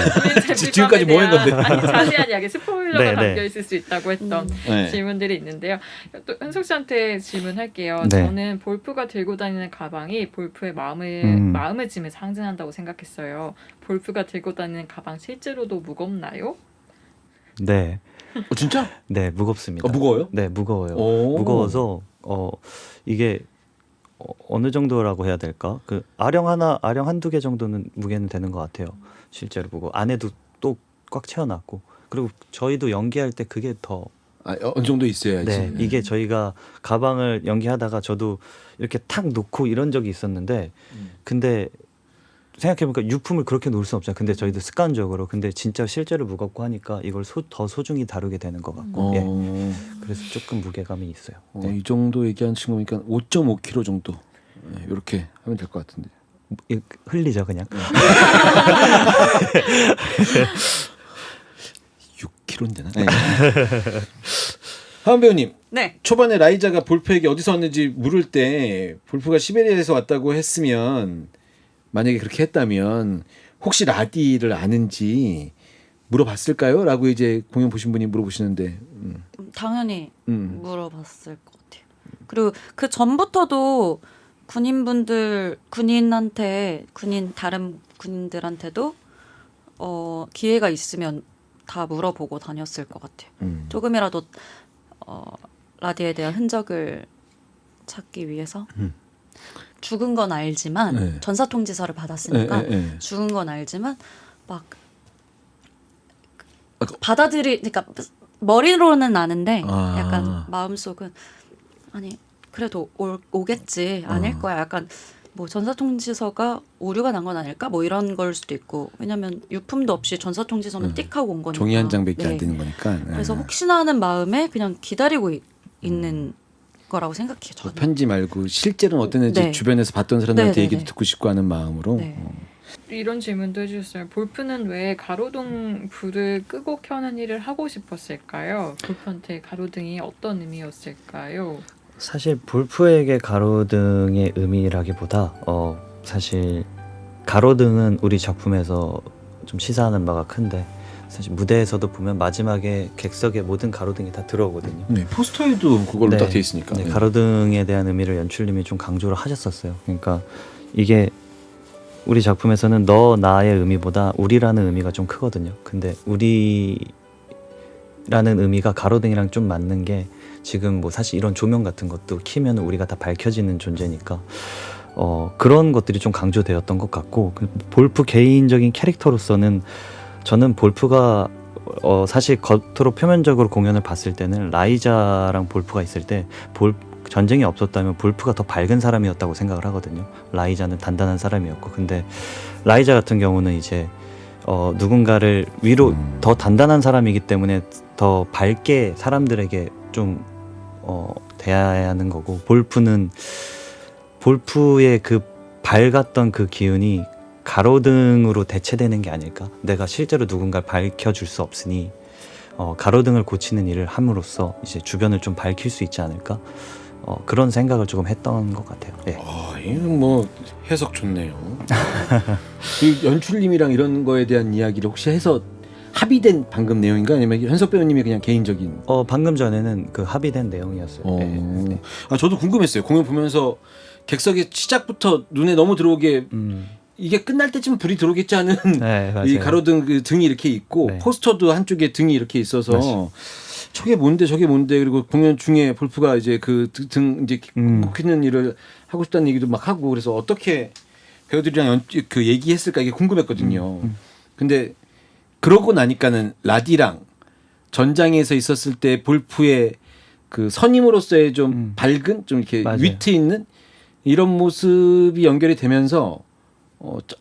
지금까지 뭐 한 건데? 아니, 자세한 이야기 스포일러가 네, 네. 담겨 있을 수 있다고 했던 네. 질문들이 있는데요. 또 현숙 씨한테 질문할게요. 네. 저는 볼프가 들고 다니는 가방이 볼프의 마음의 짐을 상징한다고 생각했어요. 볼프가 들고 다니는 가방 실제로도 무겁나요? 네. 진짜? 네, 무겁습니다. 무거워요? 네, 무거워요. 오. 무거워서 이게 어느 정도라고 해야 될까? 그 아령 한두 개 정도는 무게는 되는 것 같아요. 실제로 보고 안에도 또 꽉 채워놨고 그리고 저희도 연기할 때 그게 더 어느 정도 있어야지. 네, 이게 저희가 가방을 연기하다가 저도 이렇게 탁 놓고 이런 적이 있었는데 근데 생각해보니까 유품을 그렇게 놓을 수 없잖아요. 근데 저희도 습관적으로 근데 진짜 실제로 무겁고 하니까 이걸 더 소중히 다루게 되는 것 같고 예. 그래서 조금 무게감이 있어요. 네. 이 정도 얘기한 친구 보니까 5.5kg 정도 이렇게 하면 될 것 같은데. 흘리죠 그냥. 6kg는 되나? 네. 하은 배우님. 네. 초반에 라이자가 볼프에게 어디서 왔는지 물을 때 볼프가 시베리아에서 왔다고 했으면 만약에 그렇게 했다면 혹시 라디를 아는지 물어봤을까요? 라고 이제 공연 보신 분이 물어보시는데 당연히 물어봤을 것 같아요. 그리고 그 전부터도 다른 군인들한테도 기회가 있으면 다 물어보고 다녔을 것 같아요. 조금이라도 라디에 대한 흔적을 찾기 위해서 죽은 건 알지만 네. 전사통지서를 받았으니까 네. 죽은 건 알지만 막 그러니까 머리로는 아는데 약간 마음속은 아니 그래도 오겠지 아닐 거야 약간 뭐 전사통지서가 오류가 난 건 아닐까 뭐 이런 걸 수도 있고 왜냐면 유품도 없이 전사통지서는 띡 하고 온 거니까 종이 한 장밖에 네. 안 되는 거니까. 그래서 혹시나 하는 마음에 그냥 기다리고 있는 거라고 생각해요. 저는. 편지 말고 실제로는 어땠는지 네. 주변에서 봤던 사람들한테 네, 네, 얘기도 네. 듣고 싶고 하는 마음으로. 네. 이런 질문도 해주셨어요. 볼프는 왜 가로등 불을 끄고 켜는 일을 하고 싶었을까요? 볼프한테 가로등이 어떤 의미였을까요? 사실 볼프에게 가로등의 의미라기보다 사실 가로등은 우리 작품에서 좀 시사하는 바가 큰데 사실 무대에서도 보면 마지막에 객석에 모든 가로등이 다 들어오거든요. 네, 포스터에도 그걸로 네. 딱 돼 있으니까. 네, 가로등에 대한 의미를 연출님이 좀 강조를 하셨었어요. 그러니까 이게 우리 작품에서는 너 나의 의미보다 우리라는 의미가 좀 크거든요. 근데 우리라는 의미가 가로등이랑 좀 맞는 게 지금 뭐 사실 이런 조명 같은 것도 키면 우리가 다 밝혀지는 존재니까 그런 것들이 좀 강조되었던 것 같고 볼프 개인적인 캐릭터로서는 저는 볼프가 사실 겉으로 표면적으로 공연을 봤을 때는 라이자랑 볼프가 있을 때 전쟁이 없었다면 볼프가 더 밝은 사람이었다고 생각을 하거든요. 라이자는 단단한 사람이었고 근데 라이자 같은 경우는 이제 누군가를 위로 더 단단한 사람이기 때문에 더 밝게 사람들에게 좀 대해야 하는 거고 볼프의 그 밝았던 그 기운이 가로등으로 대체되는 게 아닐까. 내가 실제로 누군가를 밝혀줄 수 없으니 가로등을 고치는 일을 함으로써 이제 주변을 좀 밝힐 수 있지 않을까. 그런 생각을 조금 했던 것 같아요. 네. 이건 뭐 해석 좋네요. 그 연출님이랑 이런 거에 대한 이야기를 혹시 해서 합의된 방금 내용인가 아니면 현석 배우님이 그냥 개인적인? 방금 전에는 그 합의된 내용이었어요. 네. 저도 궁금했어요. 공연 보면서 객석의 시작부터 눈에 너무 들어오게 이게 끝날 때쯤 불이 들어오겠지 하는 네, 이 가로등 그 등이 이렇게 있고 네. 포스터도 한쪽에 등이 이렇게 있어서 저게 뭔데 그리고 공연 중에 볼프가 이제 그 등 이제 굽히는 일을 하고 싶다는 얘기도 막 하고 그래서 어떻게 배우들이랑 그 얘기했을까 이게 궁금했거든요. 근데 그러고 나니까는 라디랑 전장에서 있었을 때 볼프의 그 선임으로서의 좀 밝은 좀 이렇게 맞아요. 위트 있는 이런 모습이 연결이 되면서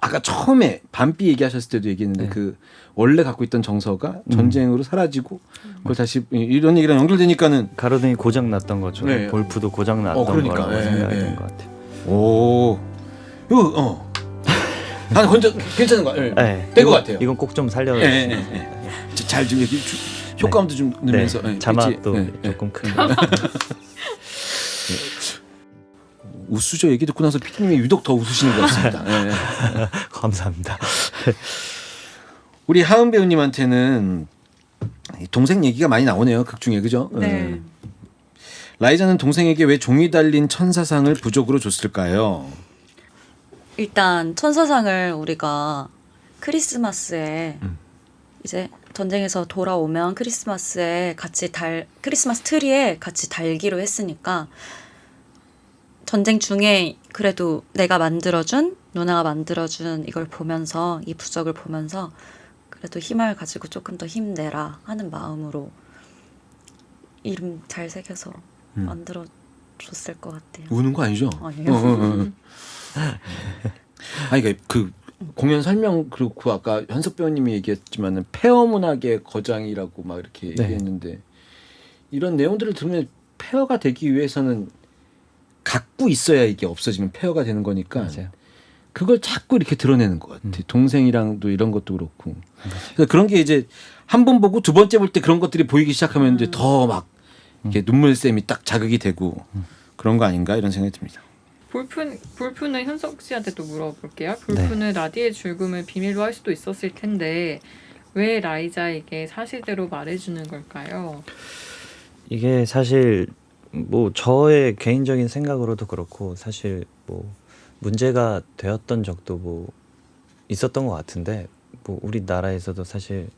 아까 처음에 밤비 얘기하셨을 때도 얘기했는데 네. 그 원래 갖고 있던 정서가 전쟁으로 사라지고 그걸 다시 이런 얘기랑 연결되니까는 가로등이 고장 났던 것처럼 네. 볼프도 고장 났던 그러니까. 거라고 네, 생각이 네. 된 것 같아요. 오 이거 아 건져 괜찮은 거 네. 된 것 같아요. 이건 꼭 좀 살려. 잘 좀 이렇게 효과음도 좀 넣으면서 네. 자막도 그치? 조금 크게. 우수저 얘기 듣고 나서 피디님이 유독 더 웃으시는 것 같습니다. 네. 감사합니다. 우리 하은 배우님한테는 동생 얘기가 많이 나오네요. 극 중에 그죠? 네. 라이자는 동생에게 왜 종이 달린 천사상을 부족으로 줬을까요? 일단 천사상을 우리가 크리스마스에 이제 전쟁에서 돌아오면 크리스마스에 같이 크리스마스 트리에 같이 달기로 했으니까 전쟁 중에 그래도 내가 만들어준 누나가 만들어준 이걸 보면서 이 부적을 보면서 그래도 힘을 가지고 조금 더 힘내라 하는 마음으로 이름 잘 새겨서 만들어 줬을 것 같아요. 우는 거 아니죠? 아니에요. 아니 그러니까 그 공연 설명 그렇고 아까 현석 배우님이 얘기했지만은 폐허 문학의 거장이라고 막 이렇게 네. 얘기했는데 이런 내용들을 들으면 폐허가 되기 위해서는 갖고 있어야 이게 없어지면 폐허가 되는 거니까 맞아요. 그걸 자꾸 이렇게 드러내는 것 같아. 동생이랑도 이런 것도 그렇고. 그래서 그런 게 이제 한 번 보고 두 번째 볼 때 그런 것들이 보이기 시작하면 이제 더 막 이렇게 눈물샘이 딱 자극이 되고 그런 거 아닌가 이런 생각이 듭니다. 볼프는 현석 씨한테 또 물어볼게요. 볼프는 라디의 죽음을 비밀로 할 수도 있었을 텐데 왜 라이자에게 사실대로 말해주는 걸까요? 이게 사실 뭐 저의 개인적인 생각으로도 그렇고 사실 뭐 문제가 되었던 적도 뭐 있었던 것 같은데 뭐 우리나라에서도 사실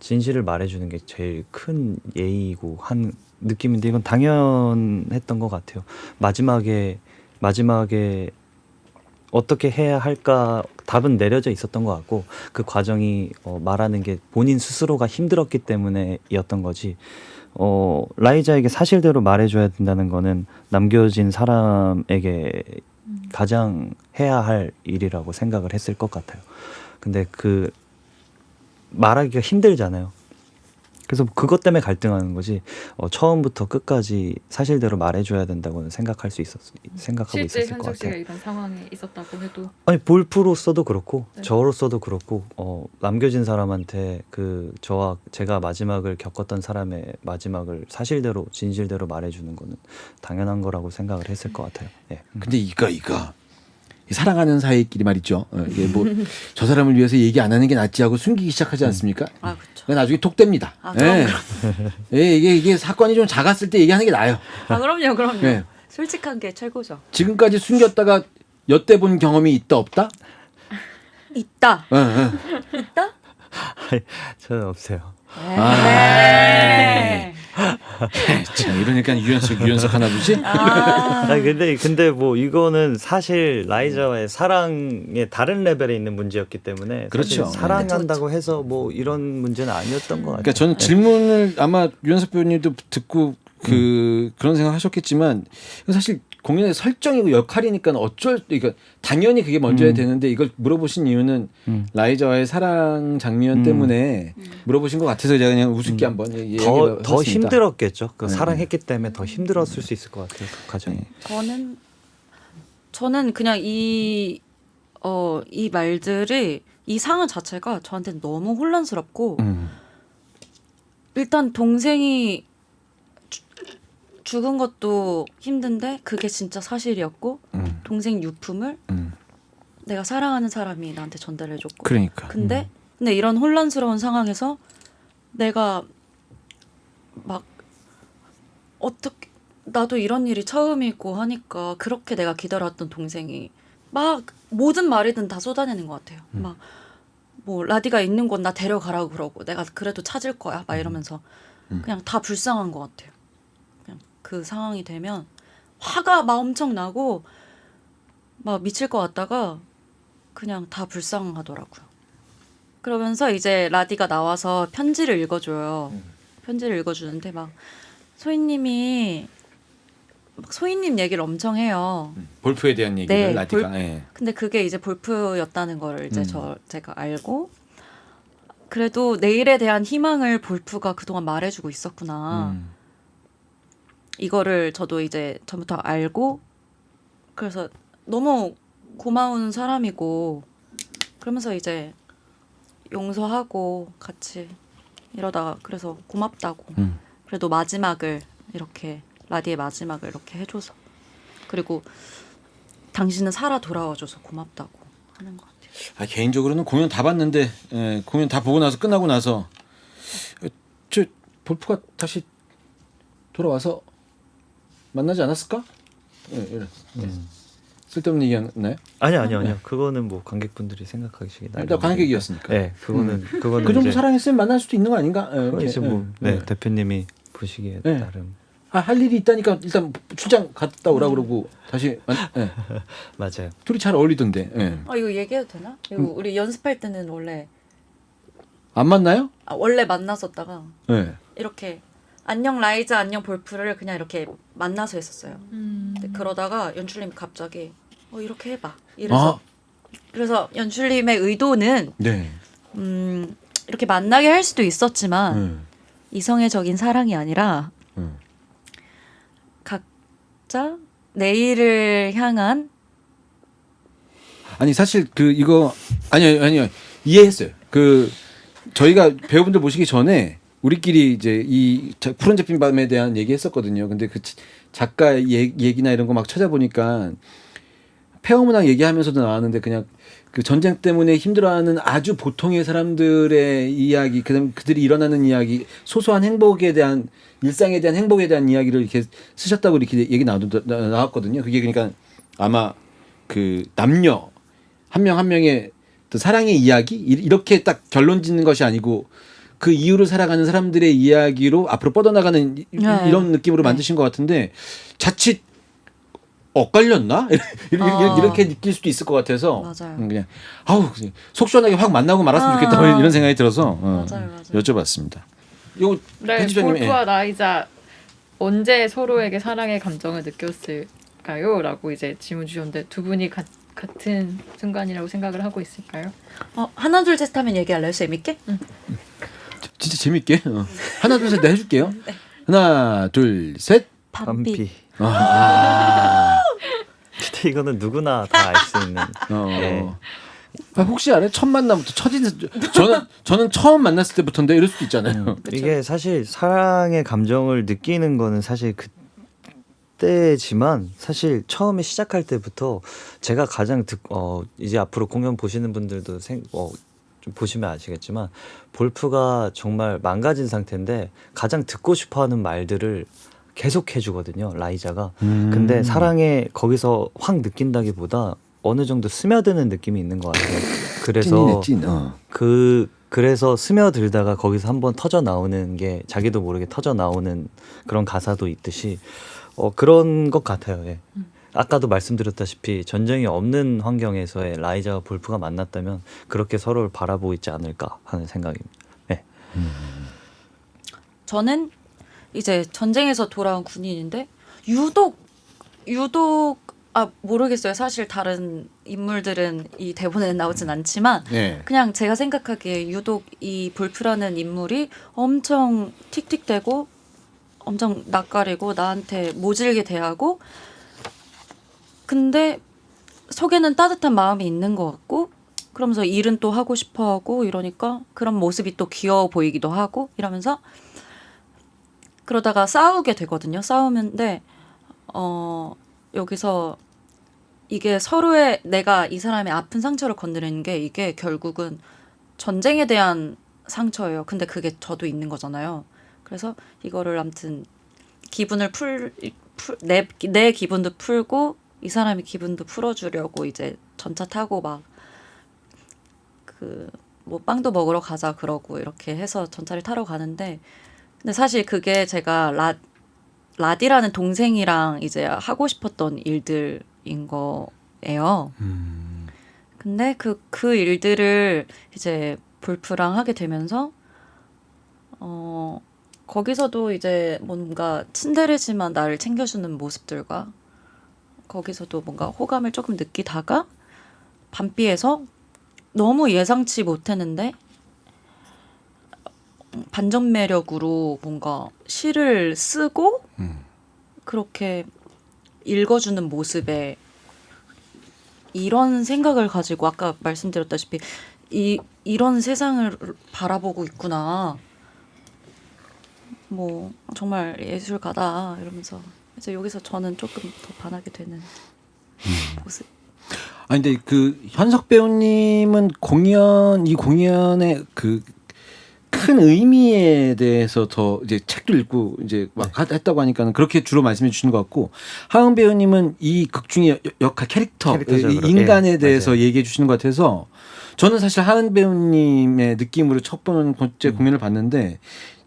진실을 말해주는 게 제일 큰 예의이고 한 느낌인데 이건 당연했던 것 같아요. 마지막에 어떻게 해야 할까 답은 내려져 있었던 것 같고 그 과정이 말하는 게 본인 스스로가 힘들었기 때문에였던 거지. 라이자에게 사실대로 말해줘야 된다는 거는 남겨진 사람에게 가장 해야 할 일이라고 생각을 했을 것 같아요. 근데 그 말하기가 힘들잖아요. 그래서 그것 때문에 갈등하는 거지. 처음부터 끝까지 사실대로 말해줘야 된다고는 생각하고 실제 있었을 것 현석 씨가 같아요. 이런 상황에 있었다고 해도 아니 볼프로서도 그렇고 네. 저로서도 그렇고 남겨진 사람한테 제가 마지막을 겪었던 사람의 마지막을 사실대로 진실대로 말해주는 거는 당연한 거라고 생각을 했을 것 같아요. 예. 근데 이거 사랑하는 사이끼리 말이죠. 이게 뭐 저 사람을 위해서 얘기 안 하는 게 낫지 하고 숨기기 시작하지 않습니까? 아 그렇죠. 그건 나중에 톡됩니다. 그럼. 예, 이게 사건이 좀 작았을 때 얘기하는 게 나아요. 그럼요. 예. 솔직한 게 최고죠. 지금까지 숨겼다가 엿대본 경험이 있다 없다? 있다. 응, 응. 있다? 저는 없어요. 네. 참, 이러니까 유연석 하나 보지? 아니, 근데 뭐 이거는 사실 라이자와의 사랑의 다른 레벨에 있는 문제였기 때문에 그렇죠. 사실 사랑한다고 해서 뭐 이런 문제는 아니었던 것 같아요. 그러니까 저는 질문을 아마 유연석 배우님도 듣고 그런 생각하셨겠지만 이건 사실 공연의 설정이고 역할이니까 그러니까 당연히 그게 먼저야 되는데 이걸 물어보신 이유는 라이자와의 사랑 장면 때문에 물어보신 것 같아서 제가 그냥 우습게 한번 더 이야기해봤습니다. 힘들었겠죠. 그 네. 사랑했기 때문에 더 힘들었을 수 있을 것 같아요. 그 과정이. 저는 그냥 이 말들이 이 상황 자체가 저한테 너무 혼란스럽고 일단 동생이 죽은 것도 힘든데 그게 진짜 사실이었고 동생 유품을 내가 사랑하는 사람이 나한테 전달해줬고 그러니까. 근데 이런 혼란스러운 상황에서 내가 막 어떻게 나도 이런 일이 처음이고 하니까 그렇게 내가 기다렸던 동생이 막 모든 말이든 다 쏟아내는 것 같아요. 막 뭐 라디가 있는 곳 나 데려가라고 그러고 내가 그래도 찾을 거야 막 이러면서 그냥 다 불쌍한 것 같아요. 그냥 그 상황이 되면 화가 막 엄청 나고 막 미칠 것 같다가 그냥 다 불쌍하더라고요. 그러면서 이제 라디가 나와서 편지를 읽어줘요. 편지를 읽어주는데 막 소희님이 막 소희님 얘기를 엄청 해요. 볼프에 대한 얘기를 네, 라디가. 예. 근데 그게 이제 볼프였다는 거를 이제 제가 알고 그래도 내일에 대한 희망을 볼프가 그동안 말해주고 있었구나. 이거를 저도 이제 전부터 알고 그래서 너무 고마운 사람이고 그러면서 이제 용서하고 같이 이러다가 그래서 고맙다고 그래도 마지막을 이렇게 라디의 마지막을 이렇게 해줘서 그리고 당신은 살아 돌아와줘서 고맙다고 하는 것 같아요. 개인적으로는 공연 다 봤는데 공연 다 보고 나서 끝나고 나서 저 볼프가 다시 돌아와서 만나지 않았을까? 이런. 쓸데없는 얘기였나요? 아니요. 그거는 뭐 관객분들이 생각하시기 나름. 일단 관객이었으니까. 네, 그거는 그 정도 이제 사랑했으면 만날 수도 있는 거 아닌가? 그건 이제 뭐 대표님이 보시기에 네. 나름 할 일이 있다니까 일단 출장 갔다 오라 그러고 다시 맞아요. 둘이 잘 어울리던데. 이거 얘기해도 되나? 이거 우리 연습할 때는 원래 안 만나요? 원래 만났었다가 네. 이렇게 안녕 라이자 안녕 볼프를 그냥 이렇게 만나서 했었어요. 근데 그러다가 연출님이 갑자기 이렇게 해봐 이래서 그래서 연출님의 의도는 네. 이렇게 만나게 할 수도 있었지만 이성애적인 사랑이 아니라 각자 내일을 향한 아니 사실 이거 아니요 이해했어요. 저희가 배우분들 모시기 전에 우리끼리 이제 이 푸른 잿빛 밤에 대한 얘기했었거든요. 근데 그 작가 얘기나 이런 거 막 찾아보니까 폐허문학 얘기하면서도 나왔는데 그냥 그 전쟁 때문에 힘들어하는 아주 보통의 사람들의 이야기, 그다음 그들이 일어나는 이야기, 소소한 행복에 대한 일상에 대한 행복에 대한 이야기를 이렇게 쓰셨다고 이렇게 얘기 나왔거든요. 그게 그러니까 아마 그 남녀 한 명 한 명의 또 사랑의 이야기 이렇게 딱 결론 짓는 것이 아니고 그 이유를 살아가는 사람들의 이야기로 앞으로 뻗어나가는 이런 느낌으로 만드신 것 같은데 자칫 엇갈렸나? 이렇게 느낄 수도 있을 것 같아서 맞아요. 그냥 속 시원하게 확 만나고 말았으면 좋겠다 이런 생각이 들어서 맞아요. 여쭤봤습니다. 요 네, 편집자님, 볼프와 라이자 언제 서로에게 사랑의 감정을 느꼈을까요? 라고 이제 질문 주셨는데 두 분이 같은 순간이라고 생각을 하고 있을까요? 하나 둘 셋 하면 얘기할래요? 재밌게? 진짜 재밌게 하나 둘 셋 내 해줄게요. 네. 하나 둘 셋. 밤비. 근데 이거는 누구나 다 알 수 있는. 네. 혹시 알아요? 첫 만남부터 저는 처음 만났을 때부터인데 이럴 수도 있잖아요. 이게 사실 사랑의 감정을 느끼는 거는 사실 그때지만 사실 처음에 시작할 때부터 제가 가장 이제 앞으로 공연 보시는 분들도 좀 보시면 아시겠지만 볼프가 정말 망가진 상태인데 가장 듣고 싶어하는 말들을 계속 해주거든요, 라이자가. 근데 사랑에 거기서 확 느낀다기보다 어느 정도 스며드는 느낌이 있는 것 같아요. 그래서 찐이네, 찐. 그래서 스며들다가 거기서 한번 터져 나오는 게 자기도 모르게 터져 나오는 그런 가사도 있듯이 그런 것 같아요. 예. 아까도 말씀드렸다시피 전쟁이 없는 환경에서의 라이자와 볼프가 만났다면 그렇게 서로를 바라보고 있지 않을까 하는 생각입니다. 네. 저는 이제 전쟁에서 돌아온 군인인데 유독 모르겠어요. 사실 다른 인물들은 이 대본에 나오진 않지만 네. 그냥 제가 생각하기에 유독 이 볼프라는 인물이 엄청 틱틱대고 엄청 낯가리고 나한테 모질게 대하고 근데 속에는 따뜻한 마음이 있는 것 같고 그러면서 일은 또 하고 싶어 하고 이러니까 그런 모습이 또 귀여워 보이기도 하고 이러면서 그러다가 싸우게 되거든요. 싸우는데 여기서 이게 서로의 내가 이 사람의 아픈 상처를 건드리는 게 이게 결국은 전쟁에 대한 상처예요. 근데 그게 저도 있는 거잖아요. 그래서 이거를 아무튼 기분을 내 기분도 풀고 이 사람의 기분도 풀어주려고 이제 전차 타고 막 뭐 빵도 먹으러 가자 그러고 이렇게 해서 전차를 타러 가는데 근데 사실 그게 제가 라디라는 동생이랑 이제 하고 싶었던 일들인 거예요. 근데 그 일들을 이제 볼프랑 하게 되면서 거기서도 이제 뭔가 츤데레지만 나를 챙겨주는 모습들과 거기서도 뭔가 호감을 조금 느끼다가 반비에서 너무 예상치 못했는데 반전 매력으로 뭔가 시를 쓰고 그렇게 읽어주는 모습에 이런 생각을 가지고 아까 말씀드렸다시피 이런 세상을 바라보고 있구나. 뭐 정말 예술가다 이러면서 이제 여기서 저는 조금 더 반하게 되는 모습. 아니 근데 그 현석 배우님은 이 공연의 그 큰 의미에 대해서 더 이제 책도 읽고 이제 막 했다고 하니까는 그렇게 주로 말씀해 주시는 것 같고 하은 배우님은 이 극 중의 역할 캐릭터적으로. 인간에 대해서 맞아요. 얘기해 주시는 것 같아서 저는 사실 하은 배우님의 느낌으로 첫 번째 공연을 봤는데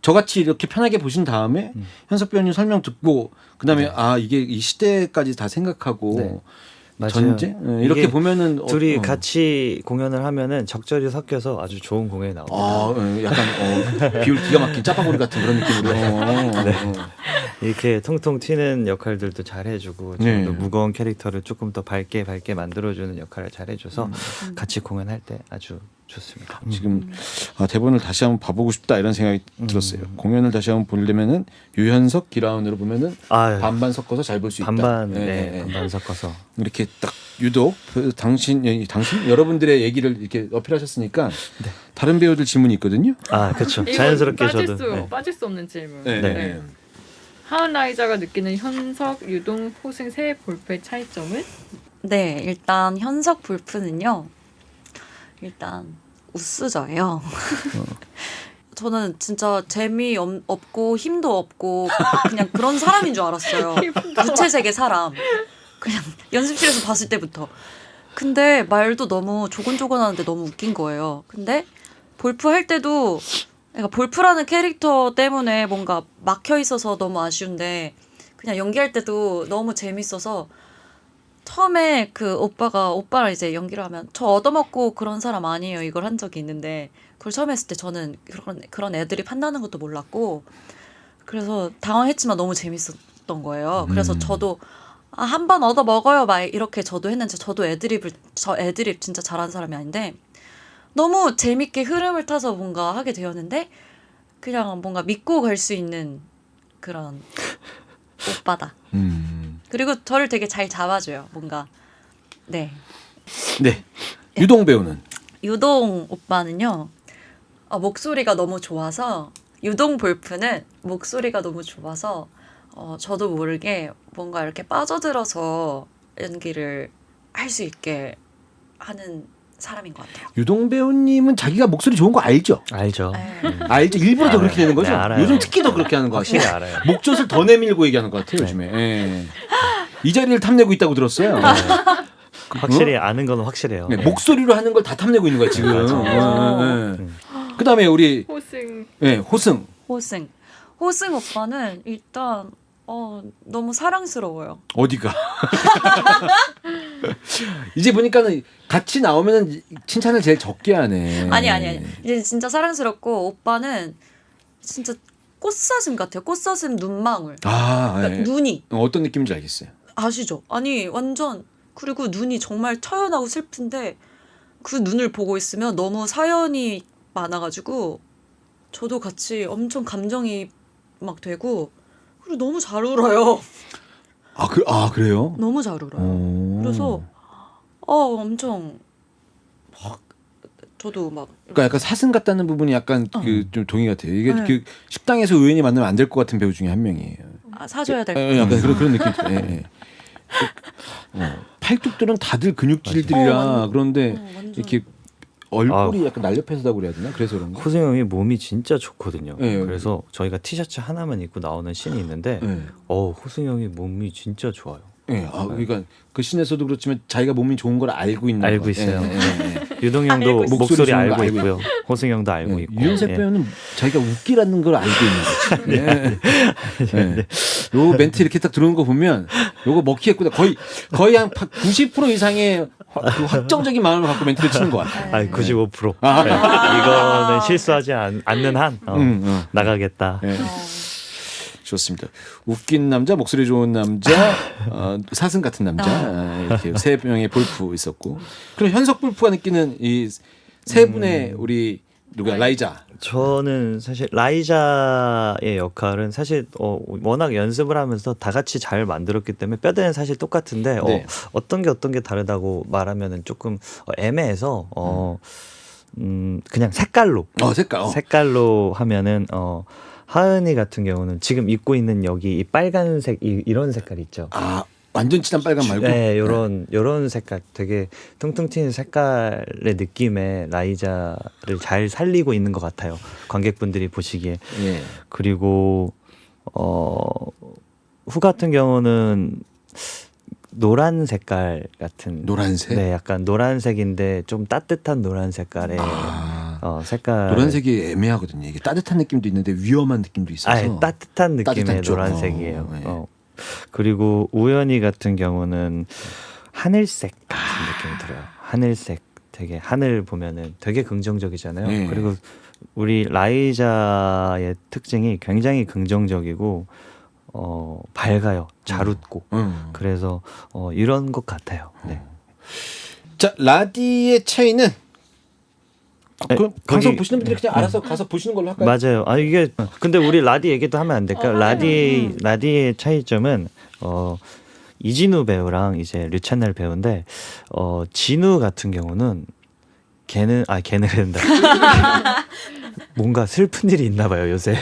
저같이 이렇게 편하게 보신 다음에 현석 배우님 설명 듣고 그다음에 이게 이 시대까지 다 생각하고 네. 맞아요. 전쟁 이렇게 이게 보면은 둘이 같이 공연을 하면은 적절히 섞여서 아주 좋은 공연이 나옵니다. 약간 비율 기가 막힌 짜파구리 같은 그런 느낌으로 이렇게 통통 튀는 역할들도 잘 해주고 네. 좀 더 무거운 캐릭터를 조금 더 밝게 만들어주는 역할을 잘 해줘서 같이 공연할 때 아주 좋습니다. 지금 대본을 다시 한번 봐보고 싶다 이런 생각이 들었어요. 공연을 다시 한번 보려면은 유현석 기라운으로 보면은 반반 섞어서 잘 볼 수 있다. 반반 섞어서 이렇게 딱 유독 당신 여러분들의 얘기를 이렇게 어필하셨으니까 다른 배우들 질문이 있거든요. 그렇죠. 이건 자연스럽게 저도 빠질 수 없는 질문. 네. 하은 라이자가 느끼는 현석, 유동, 호승 세 볼프의 차이점은? 네, 일단 현석 볼프는요. 일단 우스저예요. 저는 진짜 재미없고 힘도 없고 그냥 그런 사람인 줄 알았어요. 구체적인 사람. 그냥 연습실에서 봤을 때부터. 근데 말도 너무 조곤조곤하는데 너무 웃긴 거예요. 근데 볼프 할 때도 그러니까 볼프라는 캐릭터 때문에 뭔가 막혀 있어서 너무 아쉬운데 그냥 연기할 때도 너무 재밌어서 처음에 그 오빠랑 이제 연기를 하면 저 얻어먹고 그런 사람 아니에요 이걸 한 적이 있는데 그걸 처음 했을 때 저는 그런 애들이 판다는 것도 몰랐고 그래서 당황했지만 너무 재밌었던 거예요. 그래서 저도 한 번 얻어먹어요 막 이렇게 저도 했는데 저도 애드립 진짜 잘하는 사람이 아닌데 너무 재밌게 흐름을 타서 뭔가 하게 되었는데 그냥 뭔가 믿고 갈 수 있는 그런 오빠다. 그리고 저를 되게 잘 잡아줘요. 뭔가 네. 유동 배우는 유동 오빠는요. 목소리가 너무 좋아서 유동 볼프는 목소리가 너무 좋아서 저도 모르게 뭔가 이렇게 빠져들어서 연기를 할 수 있게 하는 사람인 것 같아요. 유동 배우님은 자기가 목소리 좋은 거 알죠? 알죠. 알죠. 일부러 더 그렇게 되는 거죠. 네, 알아요. 요즘 특히 더 그렇게 하는 거 확실히 같아요. 알아요. 목젖을 더 내밀고 얘기하는 것 같아요 요즘에. 이 자리를 탐내고 있다고 들었어요. 확실히 아는 건 확실해요. 네, 목소리로 하는 걸 다 탐내고 있는 거야 지금. 그다음에 우리 호승. 네, 호승. 호승 오빠는 일단 너무 사랑스러워요. 어디가? 이제 보니까는 같이 나오면은 칭찬을 제일 적게 하네. 아니. 이제 진짜 사랑스럽고 오빠는 진짜 꽃사슴 같아요. 꽃사슴 눈망울. 그러니까 네. 눈이 어떤 느낌인지 알겠어요. 아시죠? 아니 완전 그리고 눈이 정말 처연하고 슬픈데 그 눈을 보고 있으면 너무 사연이 많아가지고 저도 같이 엄청 감정이 막 되고 그리고 너무 잘 울어요. 그래요? 너무 잘 울어요. 그래서 엄청 막 저도 막 그러니까 약간 사슴 같다는 부분이 약간 그 좀 동의 같아요. 이게 네. 그 식당에서 우연히 만나면 안 될 것 같은 배우 중에 한 명이에요. 사줘야 될 것 약간 그런 느낌. 예. 팔뚝들은 다들 근육질들이라 맞아. 그런데 완전. 이렇게 얼굴이 약간 날렵해서다고 그래야 되나? 그래서 그런가? 호승 형이 몸이 진짜 좋거든요. 네. 그래서 저희가 티셔츠 하나만 입고 나오는 씬이 있는데 네. 호승 형이 몸이 진짜 좋아요. 예, 그러니까 그 씬에서도 그렇지만 자기가 몸이 좋은 걸 알고 있는 알고 것 있어요. 같아요. 유동 알고 형도 있어요. 목소리 목소리 알고 알고 있고요. 호승 형도 알고 예. 있고. 유연석 예. 배우는 자기가 웃기라는 걸 알고 있는 거지. 요 멘트 이렇게 딱 들어오는 거 보면 요거 먹히겠구나. 거의 한 90% 이상의 그 확정적인 마음을 갖고 멘트를 치는 것 같아요. 95%. 네. 이거는 실수하지 않는 한 나가겠다. 예. 좋습니다. 웃긴 남자, 목소리 좋은 남자, 사슴 같은 남자 이렇게 세 명의 볼프 있었고, 그럼 현석 볼프가 느끼는 이 세 분의 우리 누가 라이자. 저는 사실 라이자의 역할은 사실 워낙 연습을 하면서 다 같이 잘 만들었기 때문에 뼈대는 사실 똑같은데 네. 어떤 게 다르다고 말하면은 조금 애매해서 그냥 색깔로 색깔로 하면은 하은이 같은 경우는 지금 입고 있는 여기 이 빨간색 이런 색깔 있죠. 완전 진한 빨간 말고. 네, 요런 색깔 되게 퉁퉁 튀는 색깔의 느낌의 라이자를 잘 살리고 있는 것 같아요. 관객분들이 보시기에. 예. 그리고 후 같은 경우는 노란 색깔 같은 노란색. 네, 약간 노란색인데 좀 따뜻한 노란 색깔의 색깔. 노란색이 애매하거든요. 이게 따뜻한 느낌도 있는데 위험한 느낌도 있어서. 따뜻한 느낌의 따뜻한 쪽. 노란색이에요. 네. 그리고 우연히 같은 경우는 하늘색 같은 느낌이 들어요. 하늘색 되게 하늘 보면은 되게 긍정적이잖아요. 네. 그리고 우리 라이자의 특징이 굉장히 긍정적이고 밝아요. 잘 웃고. 그래서 이런 것 같아요. 네. 자, 라디의 차이는 그럼 방송 거기- 보시는 분들이 그냥 알아서 가서 보시는 걸로 할까요? 맞아요. 이게 근데 우리 라디 얘기도 하면 안 될까요? 라디의 차이점은 이진우 배우랑 이제 류찬열 배우인데 진우 같은 경우는 걔는 된다. 뭔가 슬픈 일이 있나 봐요 요새.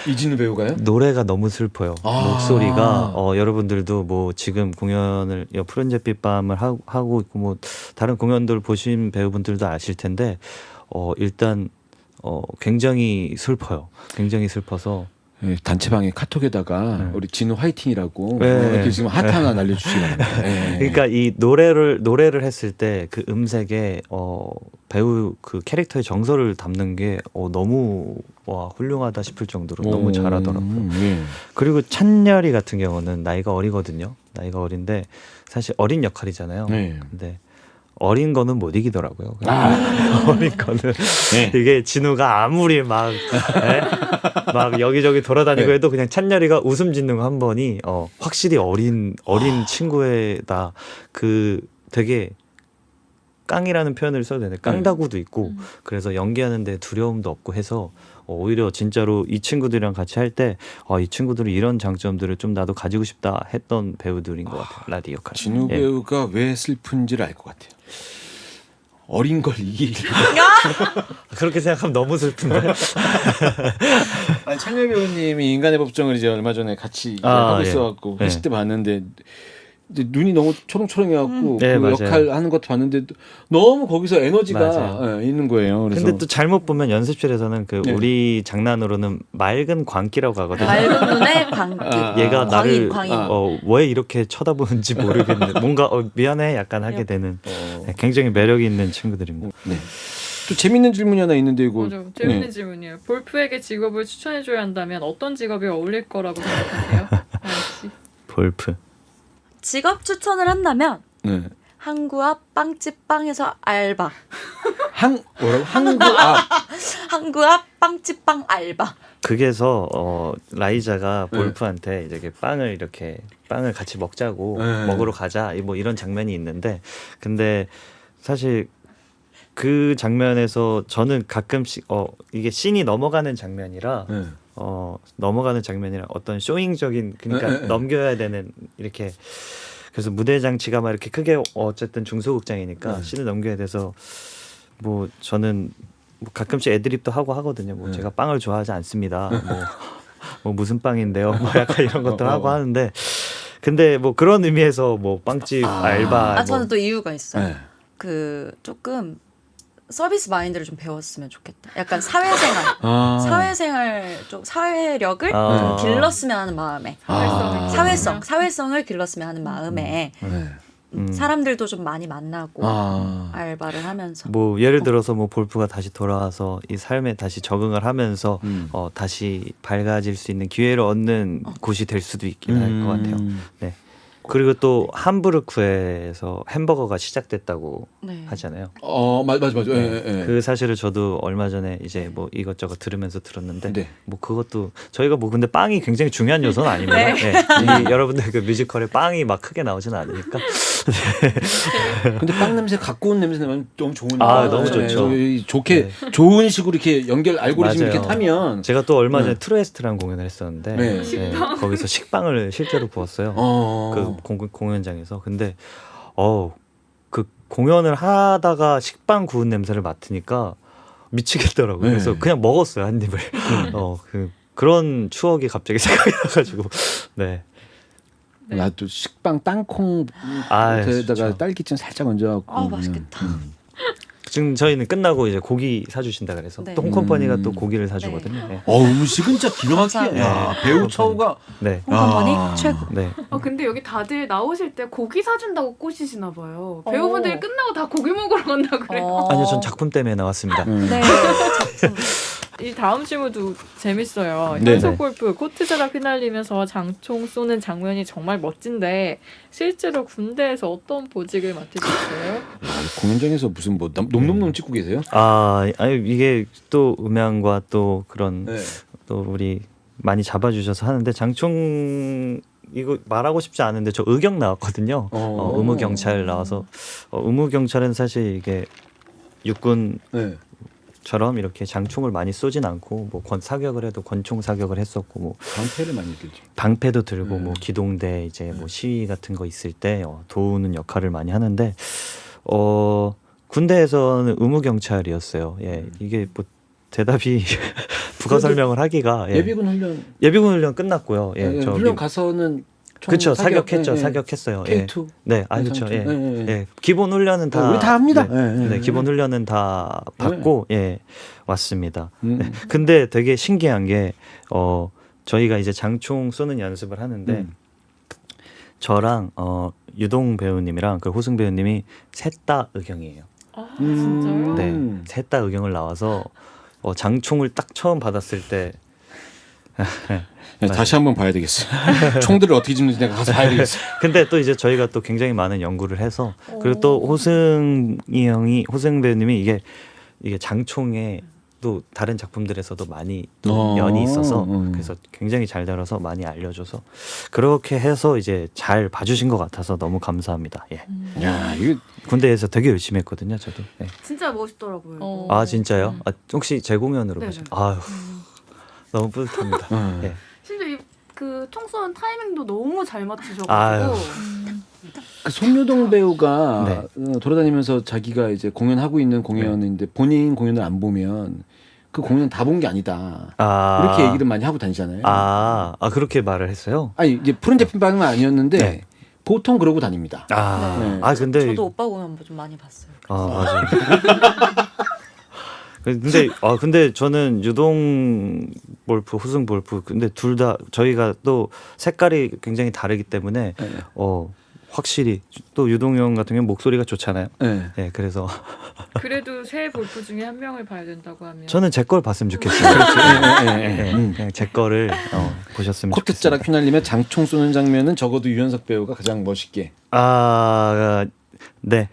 이진우 배우가요? 노래가 너무 슬퍼요. 목소리가 여러분들도 뭐 지금 공연을 푸른잿빛 밤을 하고 있고 뭐 다른 공연들 보신 배우분들도 아실 텐데 일단 굉장히 슬퍼요. 굉장히 슬퍼서 네, 단체방에 카톡에다가 우리 진우 화이팅이라고 네. 이렇게 지금 하트 하나 날려주시기 바랍니다. 네. 그러니까 이 노래를 했을 때 그 음색에 배우 그 캐릭터의 정서를 담는 게 너무 훌륭하다 싶을 정도로 너무 잘하더라고요. 예. 그리고 찬열이 같은 경우는 나이가 어리거든요. 나이가 어린데 사실 어린 역할이잖아요. 네. 근데 어린 거는 못 이기더라고요. 어린 거는 네. 이게 진우가 아무리 막 여기저기 돌아다니고 네. 해도 그냥 찬열이가 웃음 짓는 거 한 번이 확실히 어린 친구에다 그 되게 깡이라는 표현을 써도 되는데 깡다구도 있고 그래서 연기하는데 두려움도 없고 해서 오히려 진짜로 이 친구들이랑 같이 할 때 이 친구들은 이런 장점들을 좀 나도 가지고 싶다 했던 배우들인 것 같아요. 라디 역할. 진우 예. 배우가 왜 슬픈지를 알 것 같아요. 어린 걸 이기려. 그렇게 생각하면 너무 슬픈데. 아니, 찬열 배우님이 인간의 법정을 이제 얼마 전에 같이 아, 하고 예. 있어갖고 예. 회식 때 봤는데 이제 눈이 너무 초롱초롱해갖고 네, 그 맞아요. 역할 하는 것도 봤는데 너무 거기서 에너지가 맞아요. 있는 거예요. 그래서 근데 또 잘못 보면 연습실에서는 그 네. 우리 장난으로는 맑은 광기라고 하거든요. 맑은 눈에 광기. 얘가 나를 광인. 왜 이렇게 쳐다보는지 모르겠는데 뭔가 미안해 약간 하게 되는 굉장히 매력이 있는 친구들입니다. 네. 또 재밌는 질문이 하나 있는데 이거 맞아. 재밌는 네. 질문이에요. 볼프에게 직업을 추천해줘야 한다면 어떤 직업이 어울릴 거라고 생각하세요? 아이씨. 볼프. 직업 추천을 한다면 네. 항구 앞 빵집 빵에서 알바. 뭐라고? 한국 아 항구 앞 빵집 빵 알바. 극에서 라이자가 네. 볼프한테 이제 빵을 같이 먹자고 네. 먹으러 가자 뭐 이런 장면이 있는데 근데 사실 그 장면에서 저는 가끔씩 이게 씬이 넘어가는 장면이라 네. 넘어가는 장면이라 어떤 쇼잉적인 그러니까 네, 네. 넘겨야 되는 이렇게 그래서 무대 장치가 막 이렇게 크게 어쨌든 중소극장이니까 네. 씬을 넘겨야 돼서 뭐 저는 뭐 가끔씩 애드립도 하고 하거든요. 뭐 네. 제가 빵을 좋아하지 않습니다. 뭐 무슨 빵인데요? 뭐 약간 이런 것도 하고 하는데 근데 뭐 그런 의미에서 뭐 빵집 알바 뭐 저는 또 이유가 있어요. 네. 그 조금 서비스 마인드를 좀 배웠으면 좋겠다. 약간 사회생활, 아. 사회생활 쪽 사회력을 아. 좀 길렀으면 하는 마음에 사회성을 길렀으면 하는 마음에 네. 사람들도 좀 많이 만나고 아. 알바를 하면서 뭐 예를 들어서 뭐 볼프가 다시 돌아와서 이 삶에 다시 적응을 하면서 다시 밝아질 수 있는 기회를 얻는 곳이 될 수도 있긴 할 것 같아요. 네. 그리고 또 함부르크에서 햄버거가 시작됐다고 네. 하잖아요. 맞아. 예, 예. 그 사실을 저도 얼마 전에 이제 뭐 이것저것 들으면서 들었는데 네. 뭐 그것도 저희가 뭐 근데 빵이 굉장히 중요한 요소는 아닙니다. 네. 이 여러분들 그 뮤지컬에 빵이 막 크게 나오지는 않으니까. 근데 빵 냄새 갖고 온 냄새 나면 너무 좋은데. 너무 좋죠. 좋게 좋은 식으로 이렇게 연결 알고리즘 맞아요. 이렇게 타면. 제가 또 얼마 전에 네. 트루에스트라는 공연을 했었는데 네. 거기서 식빵을 실제로 구웠어요. 그 공연장에서. 근데 그 공연을 하다가 식빵 구운 냄새를 맡으니까 미치겠더라고요. 네. 그래서 그냥 먹었어요, 한 입을. 그런 추억이 갑자기 생각이 나가지고. 네. 나도 식빵 땅콩 아유, 에다가 좋죠. 딸기찜 살짝 얹어갖고. 맛있겠다. 지금 저희는 끝나고 이제 고기 사주신다 그래서 네. 또 홍컴퍼니가 또 고기를 사주거든요. 네. 음식은 진짜 기가 막히게. 감사합니다. 야, 배우 처우가. 네. 홍컴퍼니 아. 최고. 네. 근데 여기 다들 나오실 때 고기 사준다고 꼬시시나 봐요. 배우분들이 끝나고 다 고기 먹으러 간다 그래요. 아니요, 전 작품 때문에 나왔습니다. 네. 작품. 이 다음 질문도 재밌어요. 네. 현석 골프 코트자락 휘날리면서 장총 쏘는 장면이 정말 멋진데 실제로 군대에서 어떤 보직을 맡으셨어요? 공연장에서 무슨 뭐 놈놈놈 찍고 계세요? 아니 이게 또 음향과 또 그런 네. 또 우리 많이 잡아주셔서 하는데 장총 이거 말하고 싶지 않은데 저 의경 나왔거든요. 의무 경찰 나와서 의무 경찰은 사실 이게 육군 네. 처럼 이렇게 장총을 많이 쏘진 않고 뭐 사격을 해도 권총 사격을 했었고 뭐 방패를 많이 들죠. 방패도 들고 뭐 기동대 이제 뭐 시위 같은 거 있을 때 도우는 역할을 많이 하는데 군대에서는 의무 경찰이었어요. 예, 이게 뭐 대답이 부가 설명을 하기가 예비군 훈련. 예비군 훈련 끝났고요. 예, 저기 훈련 가서는 그렇죠. 사격, 사격했죠. 예, 예. 사격했어요. 예. K2. 네, 그렇죠. 예. 예. 예. 기본 훈련은 다 우리 다 합니다. 네, 예, 예, 네, 예. 기본 훈련은 다 받고 예, 왔습니다. 음. 네. 근데 되게 신기한 게 저희가 이제 장총 쏘는 연습을 하는데 저랑 유동 배우님이랑 그 호승 배우님이 셋 다 의경이에요. 진짜요? 네, 셋 다 의경을 나와서 장총을 딱 처음 받았을 때 네, 다시 한번 봐야 되겠어. 총들을 어떻게 집는지 내가 가서 봐야 되겠어. 근데 또 이제 저희가 또 굉장히 많은 연구를 해서 그리고 또 호승 배우님이 이게 장총에 또 다른 작품들에서도 많이 또 연이 있어서 그래서 굉장히 잘 다뤄서 많이 알려줘서 그렇게 해서 이제 잘 봐주신 것 같아서 너무 감사합니다. 예. 야, 이거 군대에서 되게 열심히 했거든요, 저도. 예. 진짜 멋있더라고요. 아 진짜요? 혹시 제 공연으로 네네. 보셨? 아유 너무 뿌듯합니다. 예. 심지어 그총 쏘는 타이밍도 너무 잘 맞추셔가지고 아유. 그 손효동 배우가 네. 돌아다니면서 자기가 이제 공연하고 있는 공연인데 본인 공연을 안 보면 그 공연 다 본 게 아니다. 이렇게 얘기를 많이 하고 다니잖아요. 그렇게 말을 했어요? 아니 이제 푸른 제품방은 아니었는데 네. 보통 그러고 다닙니다. 네. 근데 저도 오빠 공연 좀 많이 봤어요. 맞아요. 근데 저는 유동 볼프, 후승 볼프 근데 둘 다 저희가 또 색깔이 굉장히 다르기 때문에 네. 확실히 또 유동 형 같은 경우는 목소리가 좋잖아요. 네. 네, 그래서 그래도 새 볼프 중에 한 명을 봐야 된다고 하면 저는 제 걸 봤으면 좋겠어요. 네. 그냥 제 거를 보셨으면 코트 좋겠어요. 자락 휘날리며 장총 쏘는 장면은 적어도 유연석 배우가 가장 멋있게. 네.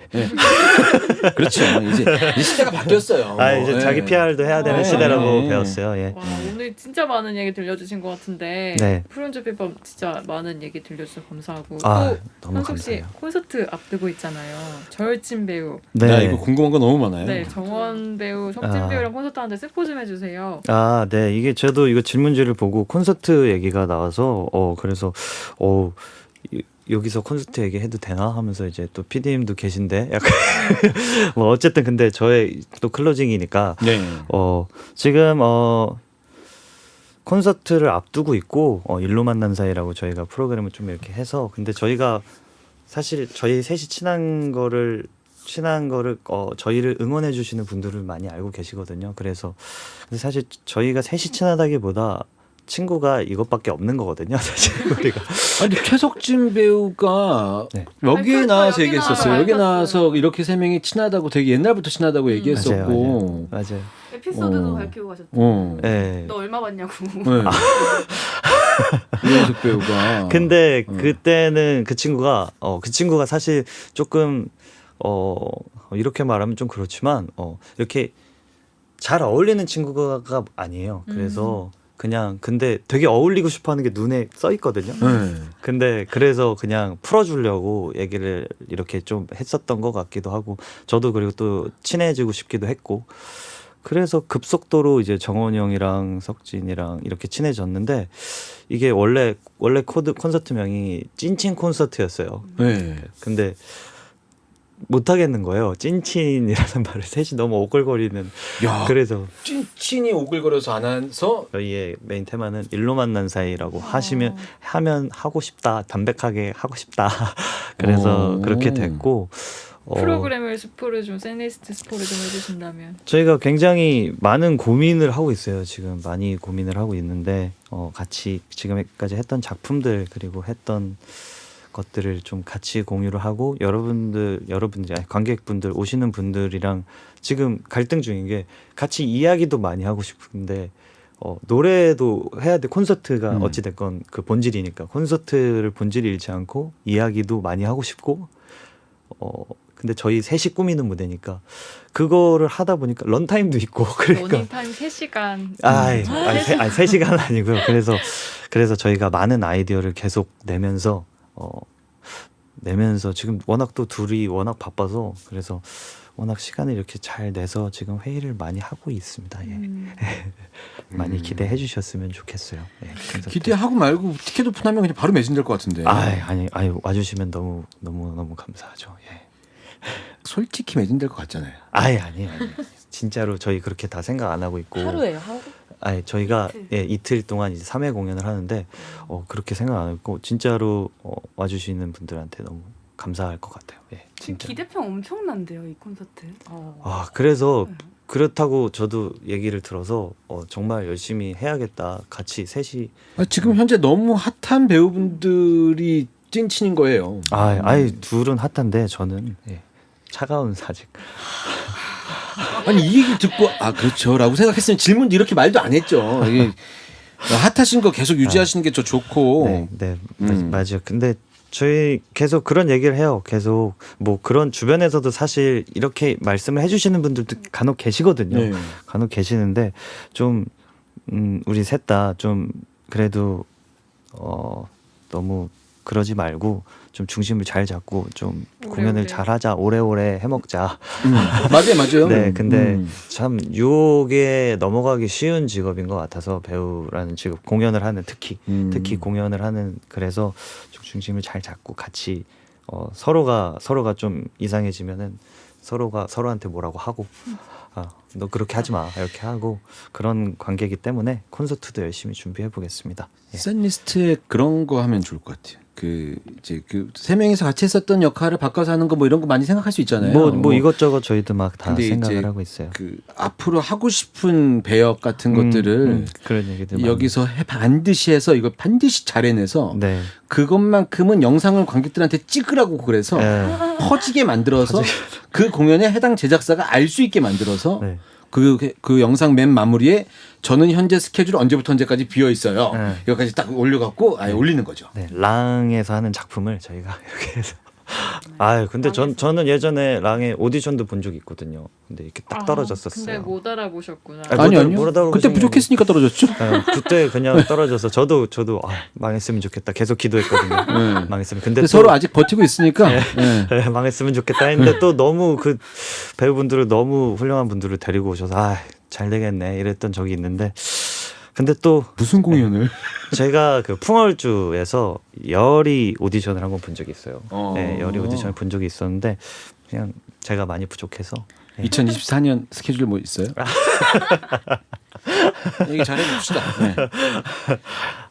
그렇죠. 이제 시대가 바뀌었어요. 이제 네. 자기 PR도 해야 되는 네. 시대라고 네. 배웠어요. 예. 와, 오늘 진짜 많은 얘기 들려주신 것 같은데 네. 프론즈 피파 진짜 많은 얘기 들려주셔서 감사하고 너무 또 현석 씨 감사해요. 콘서트 앞두고 있잖아요. 절친 배우, 나 이거 궁금한 거 너무 많아요. 네 정원 배우, 석진 배우랑 콘서트 하는데 스포 좀 해주세요. 네. 이게 저도 이거 질문지를 보고 콘서트 얘기가 나와서 그래서 여기서 콘서트 얘기해도 되나 하면서 이제 또 PD님도 계신데 약간 뭐 어쨌든 근데 저의 또 클로징이니까 네. 지금 콘서트를 앞두고 있고 일로 만난 사이라고 저희가 프로그램을 좀 이렇게 해서 근데 저희가 사실 저희 셋이 친한 거를 저희를 응원해 주시는 분들을 많이 알고 계시거든요. 그래서 근데 사실 저희가 셋이 친하다기보다 친구가 이것밖에 없는 거거든요. 사실 우리가. 아니 최석진 배우가 네. 여기에 아니, 나와서 여기 얘기했었어요. 나와서 여기 밝혔어요. 나와서 이렇게 세 명이 친하다고 되게 옛날부터 친하다고 얘기했었고. 맞아요. 에피소드도 어. 밝히고 가셨죠. 네. 너 얼마 받냐고. 네. 유연석 배우가. 근데 그때는 그 친구가 사실 조금 이렇게 말하면 좀 그렇지만 이렇게 잘 어울리는 친구가 아니에요. 그래서 그냥 근데 되게 어울리고 싶어하는 게 눈에 써 있거든요. 네. 근데 그래서 그냥 풀어주려고 얘기를 이렇게 좀 했었던 것 같기도 하고 저도 그리고 또 친해지고 싶기도 했고 그래서 급속도로 이제 정원이 형이랑 석진이랑 이렇게 친해졌는데 이게 원래 콘서트명이 찐친 콘서트였어요. 네. 근데 못 하겠는 거예요. 찐친이라는 말을 셋이 너무 오글거리는. 야, 그래서 찐친이 오글거려서 안 해서 저희의 메인 테마는 일로 만난 사이라고 하면 하고 싶다. 담백하게 하고 싶다. 그래서 그렇게 됐고 프로그램을 스포를 좀 샌리스트 스포를 좀 해주신다면. 저희가 굉장히 많은 고민을 하고 있어요. 지금 많이 고민을 하고 있는데 같이 지금까지 했던 작품들 그리고 했던 것들을 좀 같이 공유를 하고 여러분들 아니, 관객분들 오시는 분들이랑 지금 갈등 중인 게 같이 이야기도 많이 하고 싶은데 노래도 해야 돼. 콘서트가 어찌 됐건 그 본질이니까 콘서트를 본질을 잃지 않고 이야기도 많이 하고 싶고 근데 저희 셋이 꾸미는 무대니까 그거를 하다 보니까 런타임도 있고 그러니까 러닝타임 3시간. 아니 3시간은 아니고요. 그래서 저희가 많은 아이디어를 계속 내면서 지금 워낙 또 둘이 워낙 바빠서 그래서 워낙 시간을 이렇게 잘 내서 지금 회의를 많이 하고 있습니다. 예. 많이 기대해 주셨으면 좋겠어요. 예, 기대하고 말고 티켓 오픈하면 그냥 바로 매진될 것 같은데. 아니 와주시면 너무 감사하죠. 예. 솔직히 매진될 것 같잖아요. 아니 진짜로 저희 그렇게 다 생각 안 하고 있고 하루예요, 하루? 저희가 이틀 동안 이제 3회 공연을 하는데 그렇게 생각 안 했고 진짜로 와주시는 분들한테 너무 감사할 것 같아요. 예, 진짜. 기대평 엄청난데요 이 콘서트. 그래서 그렇다고 저도 얘기를 들어서 정말 열심히 해야겠다. 같이 셋이. 지금 현재 너무 핫한 배우분들이 찐친인 거예요. 둘은 핫한데 저는 차가운 사직. 아니 이 얘기 듣고 그렇죠라고 생각했으면 질문도 이렇게 말도 안 했죠. 이게 핫하신 거 계속 유지하시는 게 더 좋고. 네, 맞아요. 근데 저희 계속 그런 얘기를 해요. 계속 뭐 그런 주변에서도 사실 이렇게 말씀을 해주시는 분들도 간혹 계시거든요. 네. 간혹 계시는데 좀 우리 셋 다 좀 그래도 너무 그러지 말고 좀 중심을 잘 잡고 좀 공연을 잘하자. 오래오래 해먹자. 맞아요. 네, 근데 참 유혹에 넘어가기 쉬운 직업인 것 같아서 배우라는 직업 공연을 하는 특히 공연을 하는 그래서 좀 중심을 잘 잡고 같이 서로가 좀 이상해지면은 서로가 서로한테 뭐라고 하고 너 그렇게 하지 마 이렇게 하고 그런 관계이기 때문에 콘서트도 열심히 준비해 보겠습니다. 샌리스트에 그런 거 하면 좋을 것 같아요. 그 이제 그 세 명이서 같이 했었던 역할을 바꿔서 하는 거 뭐 이런 거 많이 생각할 수 있잖아요. 뭐 이것저것 저희도 막 다 근데 생각을 이제 하고 있어요. 그 앞으로 하고 싶은 배역 같은 것들을 그런 얘기들 여기서 반드시 해서 이거 반드시 잘 해내서 네. 그것만큼은 영상을 관객들한테 찍으라고 그래서 네. 퍼지게 만들어서 그 공연에 해당 제작사가 알 수 있게 만들어서 네. 그 영상 맨 마무리에 저는 현재 스케줄 언제부터 언제까지 비어 있어요. 네. 여기까지 딱 올려갖고 아예 올리는 거죠. 네, 랑에서 하는 작품을 저희가 이렇게 해서 아유 근데 저는 예전에 랑의 오디션도 본 적이 있거든요. 근데 이렇게 딱 떨어졌었어요. 근데 못 알아보셨구나. 아니, 아니요. 뭐라고 그때 생각해. 부족했으니까 떨어졌죠. 그때 그냥 떨어져서 저도 망했으면 좋겠다 계속 기도했거든요. 네. 망했으면 근데 또- 서로 아직 버티고 있으니까. 네. 네, 망했으면 좋겠다 했는데 또 너무 그 배우분들을 너무 훌륭한 분들을 데리고 오셔서 잘 되겠네 이랬던 적이 있는데 근데 또 무슨 공연을? 제가 그 풍월주에서 열이 오디션을 한 번 본 적이 있어요. 네, 열이 오디션을 본 적이 있었는데 그냥 제가 많이 부족해서 2024년 스케줄 뭐 있어요? 얘기 잘해봅시다. 네.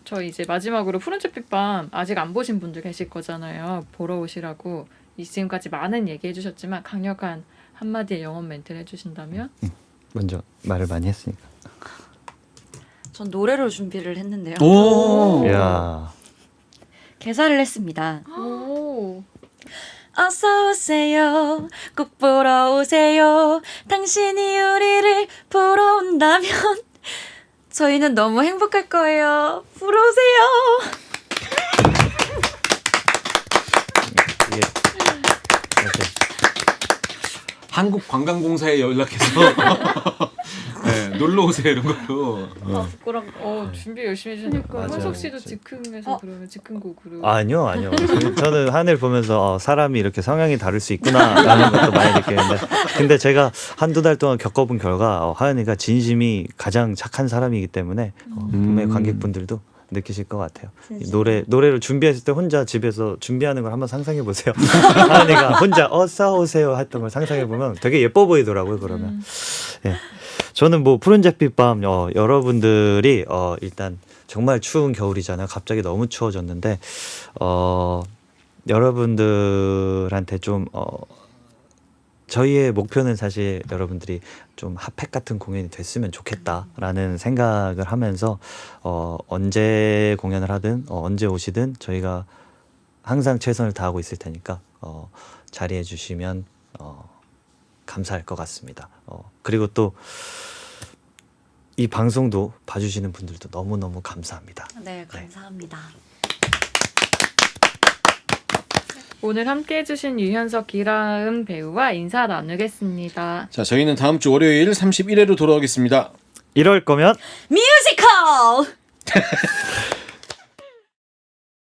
저 이제 마지막으로 푸른빛밤 아직 안 보신 분들 계실 거잖아요. 보러 오시라고 지금까지 많은 얘기해 주셨지만 강력한 한마디의 영혼 멘트를 해주신다면? 먼저 말을 많이 했으니까. 전 노래로 준비를 했는데요. 오. 야. 개사를 했습니다. 오. 어서 오세요. 꼭 보러 오세요. 당신이 우리를 보러 온다면 저희는 너무 행복할 거예요. 보러 오세요. 이게 이렇게 한국관광공사에 연락해서 네, 놀러 오세요 이런 걸로. 부끄럽다. 준비 열심히 해주니까 맞아요. 현석 씨도 즉흥해서 그러면 즉흥곡으로. 아니요. 저는 하늘 보면서 사람이 이렇게 성향이 다를 수 있구나라는 것도 많이 느끼는데, 근데 제가 한두 달 동안 겪어본 결과 하연이가 진심이 가장 착한 사람이기 때문에 분명히 관객분들도 느끼실 것 같아요. 이 노래를 준비했을 때 혼자 집에서 준비하는 걸 한번 상상해 보세요. 하연이가 혼자 어서 오세요 했던 걸 상상해 보면 되게 예뻐 보이더라고요. 그러면. 예. 저는 뭐 푸른 잿빛밤 여러분들이 일단 정말 추운 겨울이잖아요. 갑자기 너무 추워졌는데 여러분들한테 좀 저희의 목표는 사실 여러분들이 좀 핫팩 같은 공연이 됐으면 좋겠다라는 생각을 하면서 언제 공연을 하든 언제 오시든 저희가 항상 최선을 다하고 있을 테니까 자리해 주시면 감사할 것 같습니다. 그리고 또 이 방송도 봐주시는 분들도 너무너무 감사합니다. 네, 감사합니다. 오늘 함께 해주신 유현석, 기라은 배우와 인사 나누겠습니다. 자, 저희는 다음 주 월요일 31회로 돌아오겠습니다. 이럴 거면 뮤지컬!